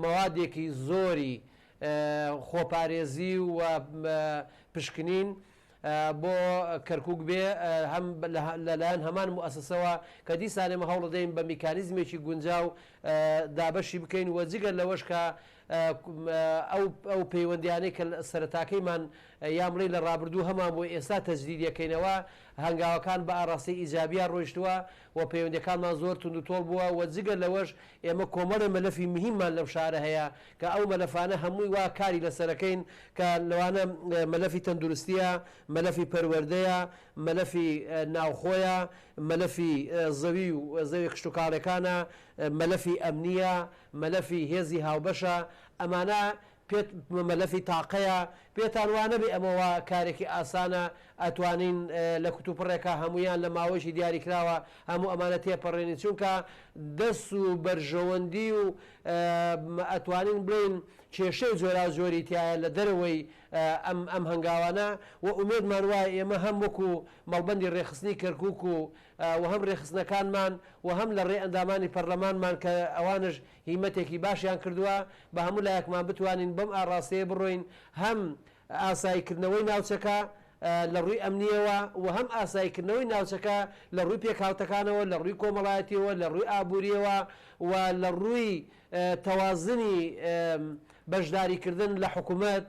مەوادێکی زۆری خۆپارێزی و پشکنین بۆ کەرکووک بێ هەم لەلایەن هەمان مؤسسەوە کە دیسانێمە هەوڵ دەین بە میکانیزمێکی گونجاو دابەشی بکەین وە جگەر لەوەش کە ئەو پەیوەندیانەی کە سەرتاکەیمان یامڕی لە ڕابردوو هەمان بۆ ئێستا تەجدیدەکەینەوە هەنگاوەکان بە ئاڕاستی ئیجابیان ڕۆیشتووە و پەیوەندەکانمان زۆر تونند و تۆڵ بووە و جگەر لەوەش ئێمە کۆمەڵە مەلەفی مهممان لەم شارە هەیە کە ئەو مەلەفانە هەمووی وا کاری لەسەرەکەین کە لەوانە مەلەفی تەندروستیە مەلەفی پەروەردەیە مەلەفی ناوخۆیە مەلەفی زەوی و زەوی خشتوکاڵەکانە مەلەفی ئەمنیە مەلەفی هێزی هاوبەشە ئەمانە مەلەفی تاقەیە پێتان وانە بێ ئەمەوە کارێکی ئاسانە ئەتوانین لە کوتوپڕێکە هەمویان لە ماوەیەکی دیاری کراوە هەموو ئەمانە تێپەڕێنی چونکە دەست و بەرژەوەندی و ئەتوانین بڵین کێشەی جۆرا زۆری تایە لە دەرەوەی ئەم هەنگاوانە و ئومێدمان وایە ئێمە هەم وەکو مەڵبەندی ڕێخستنی کەرکووک و هەم ڕێخستنەکانمان و هەم لە ڕێ ئەندامانی پەرلەمانمان کە ئەوانش هیمەتێکی باشیان کردووە بە هەموو لایەکمان بتوانین بەم ئاڕاستەیە بڕۆین هەم ئاساییکردنەوەی ناوچەکە لە ڕووی ئەمنیەوە و هەم ئاساییکردنەوەی ناوچەکە لە ڕووی پێکهاوتەکانەوە لە ڕووی کۆمەڵایەتیەوە لە ڕووی ئابوووریەوە و لە ڕووی تەوازنی بەشداریکردن لە حکوومەت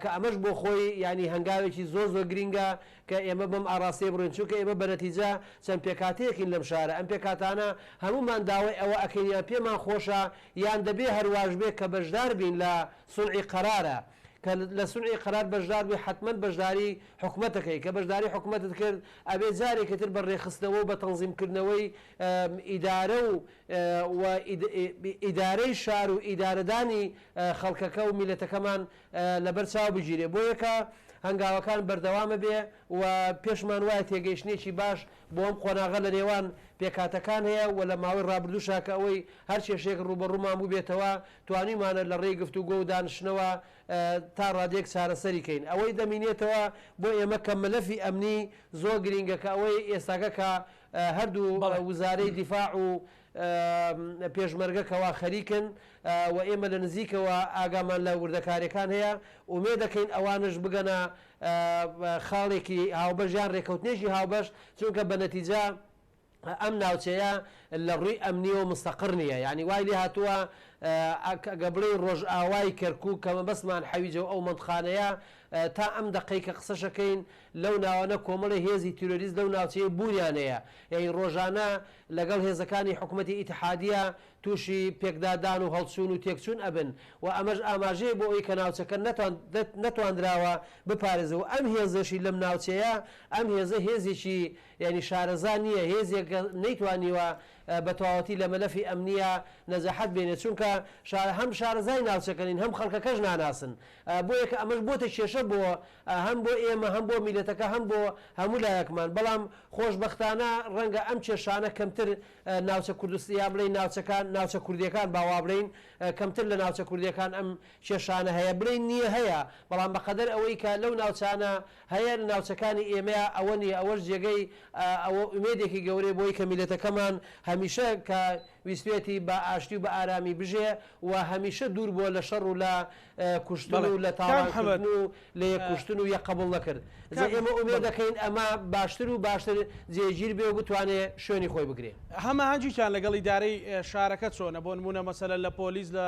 کە ئەمەش بۆ خۆی ینی هەنگاوێکی زۆر زۆر گرینگە کە ئێمە بەم ئاڕاستەیە بڕێن چونکە ئێمە بەنەتیجە چەند پێکاتەیەکین لەم شارە ئەم پێکاتانە هەمومان داوای ئەوە ئەکەین یان پێمان خۆشە یان دەبێ هەرواژ بێ کە بەشدار بین لە سونعی قەرارە کە لە سونعی قەرار بەشدار بێ حتمەن بەشداری حکوومەتەکەی کە بەشداری حکوومەتت کرد ئەبێ جارێکتر بە ڕێخستنەوە و بە تەنزیمکردنەوەی ئیدارە و ئیدارەی شار و ئیدارەدانی خەڵکەکە و میلەتەکەمان لەبەر چاو بگیرێ بۆ یەکە هەنگاوەکان بەردەوامە بێ و پێشمان وایە تێگەیشتێکی باش بۆ ئەم قۆناغە لە نێوان پێکاتەکان هەیە و لە ماوەی ڕابردووشا کە ئەوەی هەر کێشێک ڕوبەڕوومان بوو بێتەوە توانیمانە لە ڕێی گفتوگۆ و دانیشتنەوە تا ڕادێک چارەسەریکەین ئەوەی دەمینێتەوە بۆ ئێمە کە مەلەفی ئەمنی زۆر گرینگە کە ئەوەی ئێستاگە کە هەردوو وزارەی دیفاع و پێشمەرگەکەوا خەریکن و ئێمە لە نزیکەوە ئاگامان لە وردەکاریەکان هەیە ومێ دەکەین ئەوانش بگەنە خاڵێکی هاوبەشیان ڕێکەوتنێژی هاوبەش چونکە بە نەتیجە ئەم ناوچەیە لە ڕووی ئەمنیەوە مستەقر نییە یعنی وای لێ هاتووە گەبڵەی ڕۆژ ئاوای کەرکووک کەمە بەسمان حەویجەوە ئەو مندخانەیە تا ئەم دقەیکە قسەشەکەین لەو ناوانە کۆمەڵی هێزی تیرۆریست لەو ناوچەیە بوونیانەیە یعنی ڕۆژانە لەگەڵ هێزەکانی حکوومەتی ئیتحادیە تووشی پێکدادان و هەڵچوون و تێکچوون ئەبن و ئەمەش ئاماژەیە بۆ ئەوی کە ناوچەکە نەتواندراوە بپارێزەوە ئەم هێزەشی لەم ناوچەیە ئەم هێزە هێزێکی ینی شارەزان نییە هێزێک نەیتوانیوە بە تەواوەتی لە مەلەفی ئەمنیە نەزەحەت بێنێت چونکە هەم شارەزای ناوچەکەنین هەم خەڵکەکەش ناناسن بۆ یەکە ئەمەش بۆتە کێشە بۆ هەم بۆ ئێمە هەم بۆ میلەتەکە هەم بۆ هەموو لایەکمان بەڵام خۆشبەختانە ڕەنگە ئەم کێشانە کەمتر ناوچە کوردستان بڵین ناوچەکان ناوچە کوردیەکان باوا بڵین کەمتر لە ناوچە کوردیەکان ئەم کێشانە هەیە بڵین نییە هەیە بەڵام بەقەدەر ئەوەی کە لەو ناوچانە هەیە لە ناوچەکانی ئێمەیە ئەوە نیە ئەوەش جێگەی ئەوە ئومێدێکی گەورەی بۆی کە میلەتەکەمان هەمیشە کە ویستێتی بە ئاشتی و بە ئارامی بژێ و هەمیشە دوور بۆ لە شەڕ و لە کوشتن و لە تاوانکردن و لە یەککوشتن و یەک قبول نەکرد ئێمە ئومێد دەکەین ئەمە باشتر و باشتر جێگیر بێ و بتوانێت شوێنی خۆی بگرێ هەمە هەنجیتان لەگەڵ ئیدارەی شارەکە چۆنە بۆ نمونە مەسەلەن لە پۆلیس لە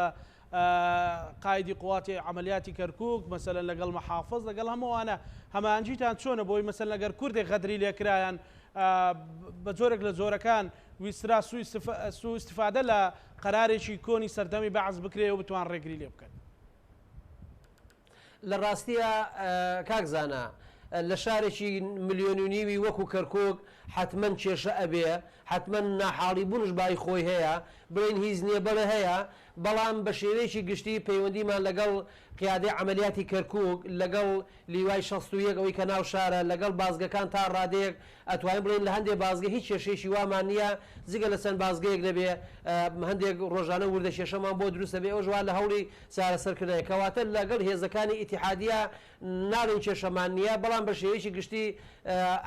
قایدی قواتی عملیاتی کەرکووک مەسەلەن لەگەڵ مەحافظ لەگەڵ هەمووانە هەمانجیتان چۆنە بۆی مەسەلەن لەگەر کوردێک غەدری لێکرایان بە جۆرێک لە جۆرەکان ویسترا سوء استفادە لە قەرارێکی کۆنی سەردەمی بەعز بکرێ و بتوان ڕێگری لێ بکەن لە ڕاستیە کاکزانە لە شارێکی ملیۆن و نیوی وەکو کەرکووک حتمما کێشە ئەبێ حتمما ناحاڵی بوونش بای خۆی هەیە بڵین هیچ نیێبەرە هەیە بەڵام بە شێوەیەکی گشتی پەیوەندیمان لەگەڵ قیادەی عملیاتی کەرکووک لەگەڵ لیوای 61 ئەوەی کە ناو شارە لەگەڵ بازگەکان تا ڕادێک ئەتوانین بڵین لە هەندێک بازگە هیچ کێشەیەکی وامان نییە جگە لە چەند بازگەیەک دەبێ هەندێک ڕۆژانە وردە کێشەمان بۆ دروستە بێ ئەو ژوان لە هەوڵی چارەسەرکردنەوە کەواتە لەگەڵ هێزەکانی ئیتیحادیە ناڵین کێشەمان نییە بەڵام بە شێوەیەکی گشتی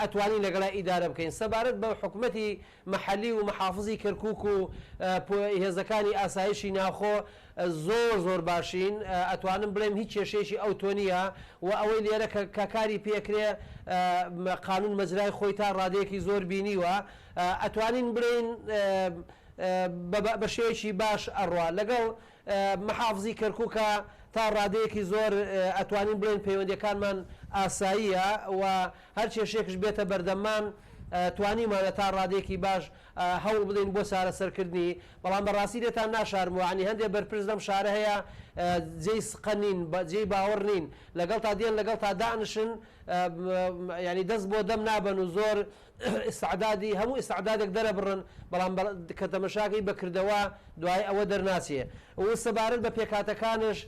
ئەتوانین لەگەڵای ئیدارە بکەین سەبارەت بە حکوومەتی مەحەلی و مەحافزی کەرکووک و هێزەکانی ئاسایشی ناوخۆ زۆر باشین ئەتوانم بڵێم هیچ کێشەیەکی ئەو تۆ نییە و ئەوەی لێرە کە کاری پێکرێ قانون مەجرای خۆی تا ڕادەیەکی زۆر بینیوە ئەتوانین بڵێن بە شێوەیەکی باش ئەڕوا لەگەڵ مەحافزی کەرکووکە تا ڕادەیەکی زۆر ئەتوانین بڵێن پەیوەندیەکانمان ئاساییە و هەر کێشێکش بێتە بەردەمان توانیمانە تا ڕادێکی باش هەوڵ بدەین بۆ چارەسەرکردنی بەڵام بەڕاستی دێتان ناشارمەوە عنی هەندێک بەرپرس لەم شارە هەیە جێی سقەنین جێی باوەڕ نین لەگەڵ تا دێن لەگەڵ تا دانشن ینی دەست بۆ دەم نابن و زۆر ئستعدادی هەموو ئستعدادێک دەرە بڕن بەڵام کە تەمەشاکەی بەکردەوە دوای ئەوە دەرناچێ و سەبارەت بە پێکاتەکانش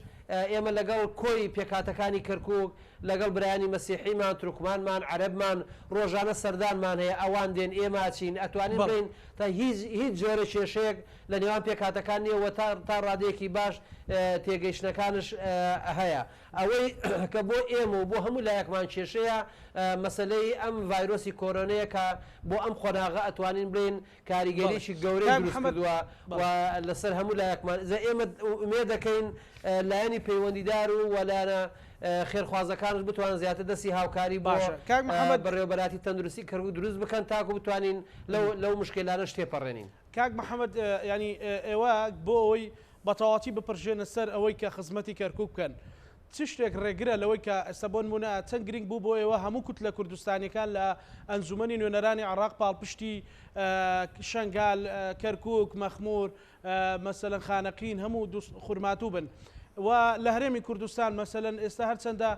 ئێمە لەگەڵ کۆی پێکاتەکانی کەرکووک لەگەڵ برایانی مەسیحیمان تورکمانمان عەرەبمان ڕۆژانە سەردانمان هەیە ئەوان دێن ئێمە چین ئەتوانین بڵین تا هیچ جۆرە کێشەیەک لە نێوان پێکاتەکان نییەوە تا ڕادەیەکی باش تێگەیشتەکانش هەیە ئەوەی کە بۆ ئێمە و بۆ هەموو لایەکمان کێشەیە مەسلەی ئەم ڤایرۆسی کۆرۆنەیە کە بۆ ئەم خۆناغە ئەتوانین بڵێن کاریگەریشی گەورەی دروست کردووە و لەسەر هەموو لایەکمان ئێمە ئومێد دەکەین لایەنی پەیوەندیدار و وەلایەنە خێرخوازەکانش بتوانن زیاتر دەستی هاوکاری بۆ بەڕێوەبەراتی تەندروستی کەرکووک دروست بکەن تاکو بتوانین لەو مشکلانە شتێپەڕێنین کاک محەممەد ینی ئێوە بۆ ئەوەی بەتەواتی بپڕژێنە سەر ئەوەی کە خزمەتی کەرکووک بکەن چ شتێک ڕێگرە لەوەی کە ئێستا بۆ نمونە چەند گرنگ بوو بۆ ئێوە هەموو کوت لە کوردستانیەکان لە ئەنجومەنی نوێنەرانی عێراق پاڵپشتی شەنگال کەرکووک مەخمور مەسەلەن خانەقین هەموو خورماتوو بن و لە هەرێمی کوردستان مەسەلەن ئێستا هەرچەندە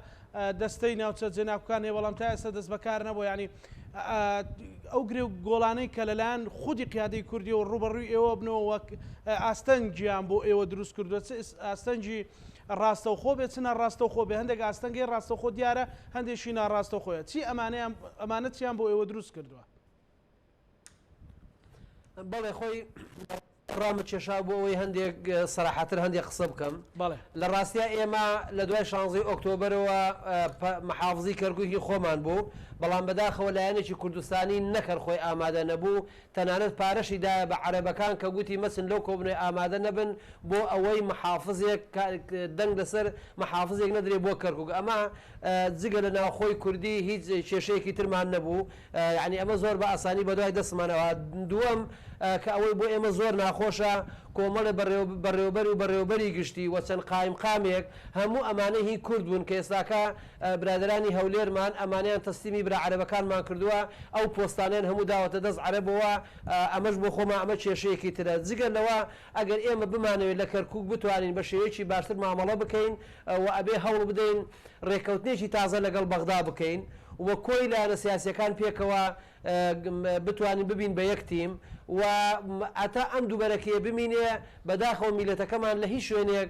دەستەی ناوچە جێناوەکان هەیە بەڵام تا ئێستا دەست بەکار نەبوو ینی ئەو گرێ و گۆڵانەی کە لەلایەن خودی قیادەی کوردی و ڕوبەڕووی ئێوە بنەوە وەک ئاستەنگیان بۆ ئێوە دروست کردووە ئاستەنجی ڕاستەوخۆ بێت چ ناڕاستەوخۆ بێ هەندێک ئاستەنگی ڕاستەوخۆ دیارە هەندێکی ناڕاستەوخۆیە چی ئەمانەتیان بۆ ئێوە دروست کردووە بەڵێ خۆی ڕامت کێشا بۆ ئەوەی هەندێک سەراحەتر هەندێک قسە بکەم بەڵێ لە ڕاستیە ئێمە لە دوای 16 ئۆکتۆبرەوە محافزی کەرکووکی خۆمان بوو بەڵام بەداخەوە لایەنێکی کوردستانی نەکەر خۆی ئامادە نەبوو تەنانەت پارەشی دایە بە عەرەبەکان کە گوتی مەچن لەو کۆبنەوەی ئامادە نەبن بۆ ئەوەی محافزێک دەنگ لەسەر محافزێک نەدرێ بۆ کەرکووک ئەمە جگە لە ناوخۆی کوردی هیچ کێشەیەکی ترمان نەبوو یعنی ئەمە زۆر بە ئاسانی بەدوای دەستمانەوە دووەم کە ئەوەی بۆ ئێمە زۆر ناخۆشە کۆمەڵە بەڕێوەبەر و بەڕێوەبەری گشتی وە چەند قامێک هەموو ئەمانە هی کورد بوون کە ئێستاکە برادرانی هەولێرمان ئەمانیان تەسلیمی برا عەرەبەکانمان کردووە ئەو پۆستانیان هەموو داوەتە دەست عەرەبەوە ئەمەش بۆ خۆمان ئەمە کێشەیەکی ترە جگەر لەوە ئەگەر ئێمە بمانەوێت لە کەرکووک بتوانین بە شێوەیەکی باشتر مامەڵە بکەین و ئەبێ هەوڵ بدەین ڕێکەوتنێکی تازە لەگەڵ بەغدا بکەین وە کۆی لایەنە سیاسیەکان پێکەوە بتوانین ببین بە یەک تیم و ئەتا ئەم دووبەرەکەیە بمینێ بەداخەوە میلەتەکەمان لە هیچ شوێنێک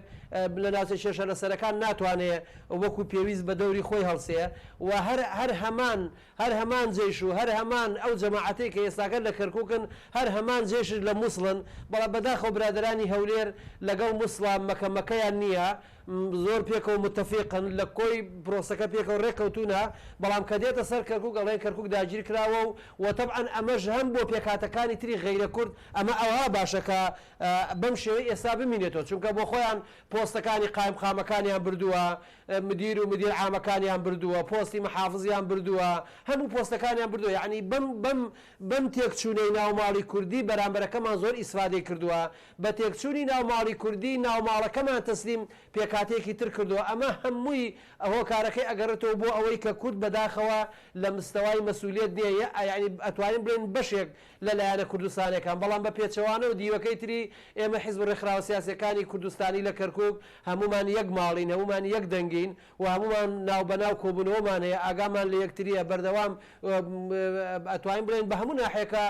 لە ناوچە شێشە لە سەرەکان ناتوانێت وەکو پێویست بە دەوری خۆی هەڵسێ و هەر هەمان جێش و هەر هەمان ئەو جەماعەتەی کە ئێستاکە لە کەرکووکن هەر هەمان جێش لە مووسڵن بەڵام بەداخەوە برادرانی هەولێر لەگەڵ مووسڵام مەکەمەکەیان نییە زۆر پێکەوە متتەفیقن لە کۆی پرۆسەکە پێکەوە ڕێکەوتونە بەڵام کە دێتە سەر کەرکووک ئەڵێن کەرکووک داگیر کراوە و تەبعەن ئەمەش هەم بۆ پێکاتەکانی تری غەیرە کورد ئەمە ئەوها باشەکە بەم شێوەی ئێستا بمینێتەوە چونکە بۆ خۆیان پۆستەکانی قایمقامەکانیان بردووە مدیر و مدیر عامەکانیان بردووە پۆستی محافزیان بردووە هەموو پۆستەکانیان بردووە یعنی بەم تێکچوونەی ناوماڵی کوردی بەرامبەرەکەمان زۆر ئیسفادەی کردووە بە تێکچوونی ناوماڵی کوردی ناوماڵەکەمان تەسلیم پێکاتێکی تر کردووە ئەمە هەمووی هۆکارەکەی ئەگەڕێتەوە بۆ ئەوەی کە کورد بەداخەوە لە مستەوای مەسئولیت نییە یعنی ئەتوانین بڵێن بەشێک لەلایەنە کوردستانەکان بەڵام بە پێچەوانە و دیوەکەی تری ئێمە حیزب ڕێکخراوە سیاسیەکانی کوردستانی لە کەرکووک هەمومان یەک ماڵین هەمومان یەک دەنگین و هەمومان ناوبەناو کۆبوونەوەمان هەیە ئاگامان لە یەکتریە بەردەوام ئەتوانین بڵێن بە هەموو ناحێکە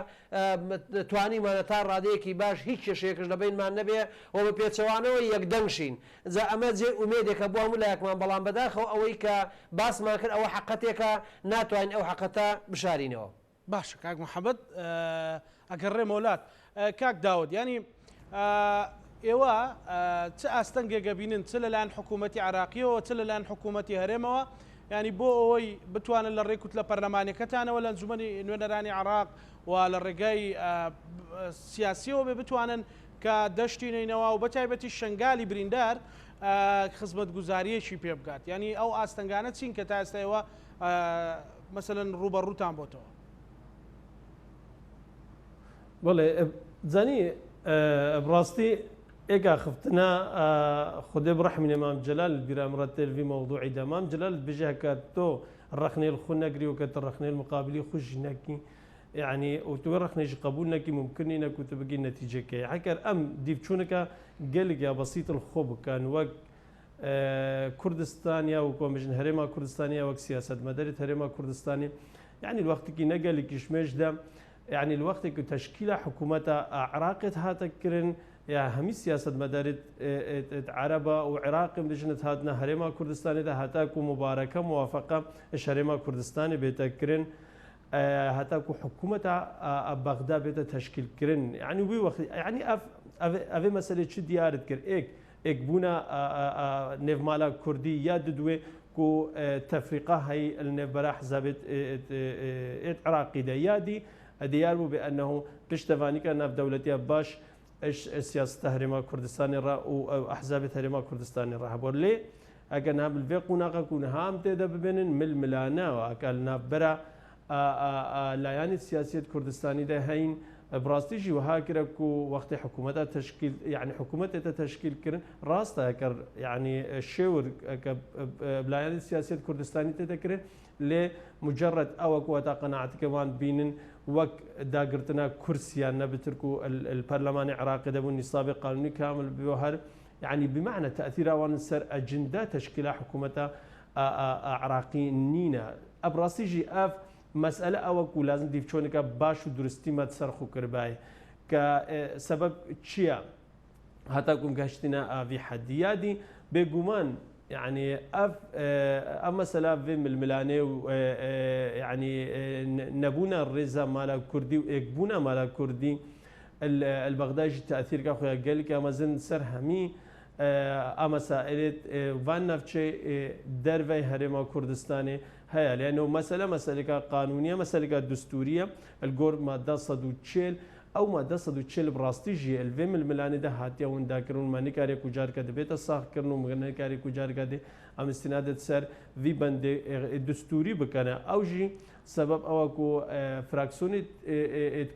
توانیمانە تا ڕادەیەکی باش هیچ کێشەیەکش لە بینمان نەبێ و بە پێچەوانەوە یەکدەنگشین جا ئەمە جێ ئومێدێکە بۆ هەموو لایەکمان بەڵام بەداخەوە ئەوەی کە باسمان کرد ئەوە حەقەتێکە ناتوانین ئەو حەقەتە بشارینەوە باشە کاک محەممەد ئەگەڕێ مۆلات کاک داود ینی ئێوە چ ئاستەنگێگە بینن چ لەلایەن حکوومەتی عراقیەوە چ لەلایەن حکوومەتی هەرێمەوە ینی بۆ ئەوەی بتوانن لە ڕێکوت لە پەرلەمانەکەتانەوە لە ئەنجومەنی نوێنەرانی عراق و لە ڕێگای سیاسیەوە بێ بتوانن کە دەشتینەوە و بەتایبەتی شنگالی بریندار خزمەت گوزاریەکی پێ بکات ینی ئەو ئاستەنگانە چین کە تا ئێستاەوە مەسەلەن ڕوبەڕووتان بۆتەوە بەڵێ زانی بڕاستی ئێگا خفتنا خودێ بڕحمینە مام جلال بیرامڕەت تلوی موضوعی دەمام جلال بژە کە تۆ ڕخنێ خو نەگری و کە ڕخنێ مقابلی خوش نەکی يعني وتوي رخنيش قبول نكي ممكن انك تبقي النتيجه كي حكر ام ديفشونك قال يا بسيط الخوب كان وقت كردستانيا وكومجن هريما كردستانيا وقت سياسه مدارة هريما كردستاني يعني الوقت كي نقل كشمش ده يعني الوقت كي تشكيل حكومه عراقت هاتكرن يا همي سياسه مدارة عربه وعراق بجنت هاتنا هريما كردستاني ده هاتاكو مباركه موافقه هريما كردستاني بيتكرن هتاكو حكومة بغداد بيتا تشكيل كرن يعني وي وقت يعني أف مسألة شو ديارت كر إك بونا نف مالا كردي يا ددوي كو تفرقة هاي النف برا حزبت عراقي ده يادي ديار بأنه بيشتفاني كان نف دولتي باش سياسة تهريما كردستان الرا وأحزاب تهريما كردستان الرا هبور ليه أكن هم الفيقونا كون هام تدا ببنن ملانا وأكلنا برا لایانی سیاست کردستانی ده هین براستیجی و هاکره کو وقت حکومت تشکیل يعني حکومت تشکیل کردن راست هکر يعني شور لایانی سیاست کردستانی تذكرن لمجرد او قوات قناعت كمان بينن وك داقرتنا كرسيان نبتركو البرلمان العراقي ده النصاب قانوني كامل بوهر يعني بمعنى تاثير وان سر اجنده تشكيل حكومه عراقي نينا ابراستيجي اف مسألة أوكو لازم ديفشونك باش ودرستي ما تصرخو كرباي كسبب تشيا حتى كون قاشتنا في حديادي بجومان يعني أما سلا في الملاني يعني نبونا الرزا مالا كردي وإقبونا مالا كردي البغداجي تأثير كأخويا قال كما زين سر همي أما سائلت وان نفشي درفي هرما كردستاني هيا لأنه مسألة قانونية مسألة دستورية الجور مادة صدوتشيل او ماده 140 براستيجي الفيم الملاني ده هاتيا وين داكرون ما نكاري كوجار كده بيت الصاخ كرنو مغنى نكاري كوجار كده ام استناد سر في بند الدستوري بكنا اوجي سبب اوكو فراكسوني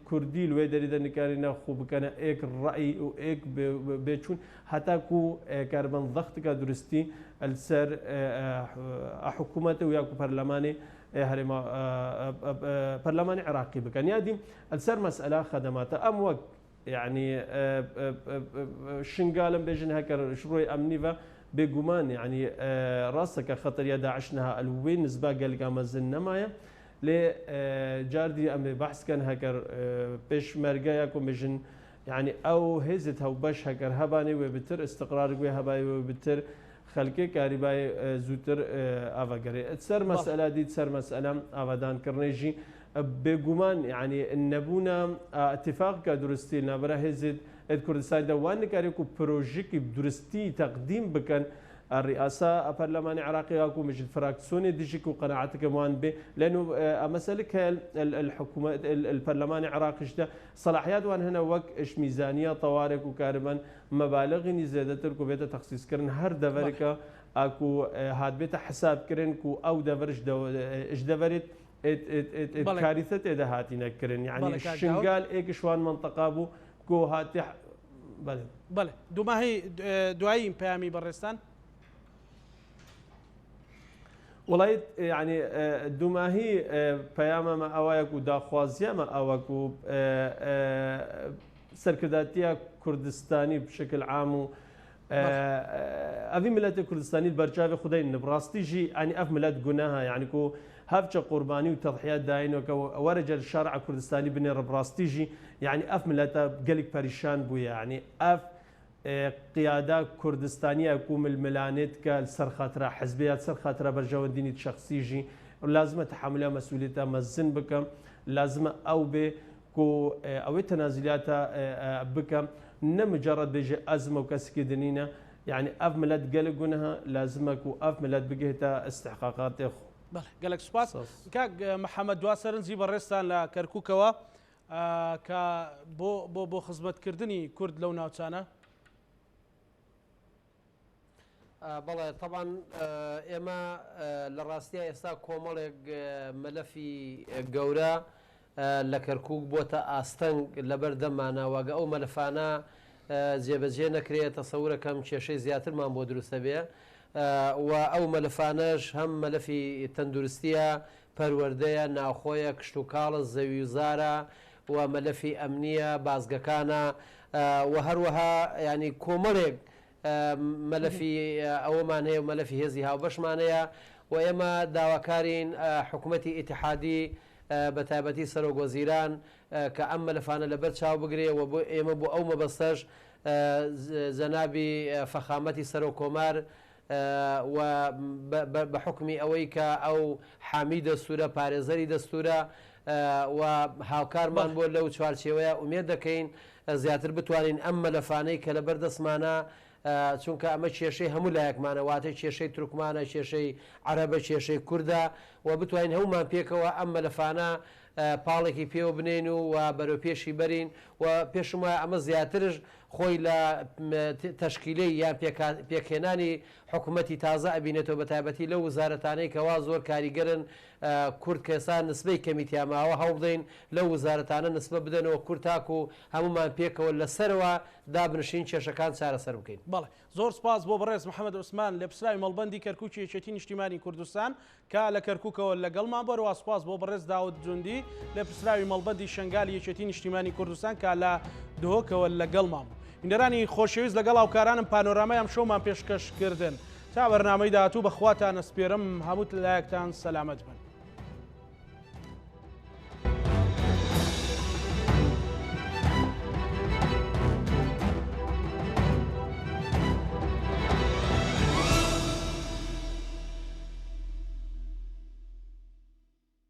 كردي الويدري ده نكاري ناخو بكنا ايك الراي وايك بيتشون حتى كو كاربن ضغط كدرستي السر حكومته وياكو برلماني هرما برلمان عراقي بكن يادي السر مسألة خدمات أم وقت يعني شنقالم بيجن هكر شروي أمنيفا بجمان يعني راسك خطر يا داعشنها الوين نسبة قال كما زنمايا لجاردي أم بحث كان هكر بيش مرجع يكون بيجن يعني أو هزت هو باش هكر هباني وبتر استقرار قوي هباي وبتر خلقي كاريباي زوتر افاغري تسر مساله دي تسر مساله افادان كرنيجي بجمان يعني النبونا اتفاق كدرستي نبره هزت كردستان دوان كاريكو بروجيك بدرستي تقديم بكن الرئاسه البرلمان العراقي اكو مش الفراكسيون ديجيكو قناعتك موان به لانه مسالك الحكومه البرلمان العراقي صلاحيات وان هنا وك اش ميزانيه طوارئ وكاربا مبالغ زياده كوفيتا تخصيص كرن هر دفرك اكو هاد بيت حساب كرن كو او دفرش اش دفرت كارثه هاتينا كرن يعني الشنقال ايك شوان منطقه بو كو هاتي بله دوماهي دعاي بيامي برستان والله يعني دوماهي بياما ما أواك وداخوازيا ما أواك سركداتيا كردستاني بشكل عام أفي ملات كردستاني البرجاوي خدين براستيجي يعني أف ملات جناها يعني كو هافجة قرباني وتضحيات داين ورجل الشارع الكردستاني بني براستيجي يعني أف ملات قلق بريشان بو يعني أف قيادة كردستانية يكون الملانيت كالسرخاترة حزبيات سرخاترة برجو الديني شخصيجي ولازم تحملها مسؤوليتها مزن بكم لازم أو بكو أو تنازلات بكم نمجرد بيجي أزمة وكسكي دنينا يعني أف ملات قلقونها لازمك وأف ملات بقيتها استحقاقات إخو بله قالك سباس كاك محمد دواسرن زي برستان لكركوكوا كا بو خزمت كردني كرد لو ناوتانا بەڵێ طبعا ئێمە لە ڕاستیە ئێستا کۆمەڵێک مەلەفی گەورە لە کەرکووک بۆتە ئاستەنگ لەبەر دەمانە واگە ئەو مەلەفانە جێبەجێ نەکرێت تەسەورەکەم کێشەی زیاترمان بۆ دروستە بێ و ئەو مەلەفانەش هەم مەلەفی تەندروستیە پەروەردەیە ناوخۆیە کشت و کاڵە زەوی و زارە و مەلەفی ئەمنیە بازگەکانە و هەروەها ینی کۆمەڵێک مەلەفی ئەوەمان هەیە و مەلەفی هێزی هاوبەشمانەیە و ئێمە داواکارین حکوومەتی ئیتیحادی بە تایبەتی سەرۆگۆزیران کە ئەم مەلەفانە لەبەر چاو بگرێ و بۆ ئێمە بۆ ئەو مەبەستەش جەنابی فەخامەتی سەرۆ کۆمار و بە حکمی ئەوەی کە ئەو حامی دەستورە پارێزەری دەستورە و هاوکارمان بۆ لەو چوارچێوەیە ئومێد دەکەین زیاتر بتوانین ئەم مەلەفانەی کە لەبەر دەستمانە چونکە ئەمە کێشەی هەموو لایەکمانە واتە کێشەی تورکمانە کێشەی عەرەبە کێشەی کووردە و بتوانین هەمومان پێکەوە ئەم مەلەفانە پاڵێکی پێوە بنێن و بەرەوپێشی بەرین و پێشم وایە ئەمە زیاترش خۆی لە تەشکیلەی یان پێکهێنانی حکوومەتی تازە ئەبینێتەوە بە تایبەتی لەو وزارەتانەی کەوا زۆر کاریگەرن کورد کەسا نسبەی کەمیتیاماوە هەوڵ بدەین لەو وزارەتانە نسبە بدەنەوە کورد تاک و هەمومان پێکەوە لەسەرەوە دابنشین کێشەکان چارەسەر بکەین. بەڵێ زۆر سپاس بۆ بەڕێز محەممەد عوسمان لە پسراوی مەڵبەندی کەرکووکی یەکێتی نیشتیمانی کوردستان کە لە کەرکووکەوە لەگەڵمان بەرەوە سپاس بۆ بەڕێز داود جوندی لە پسراوی مەڵبەندی شنگالی یەکێتی نیشتیمانی کوردستان کە لە دهۆکەوە لەگەڵمان بوو. ئینەرانی خۆشەویست لەگەڵ هاوکارانم پانۆرامەیەم شۆمان پێشکەشکردن تا بەرنامەی داهاتوو بەخواتان ئەسپێرم هەموو لایەکتان سەلامەت بن.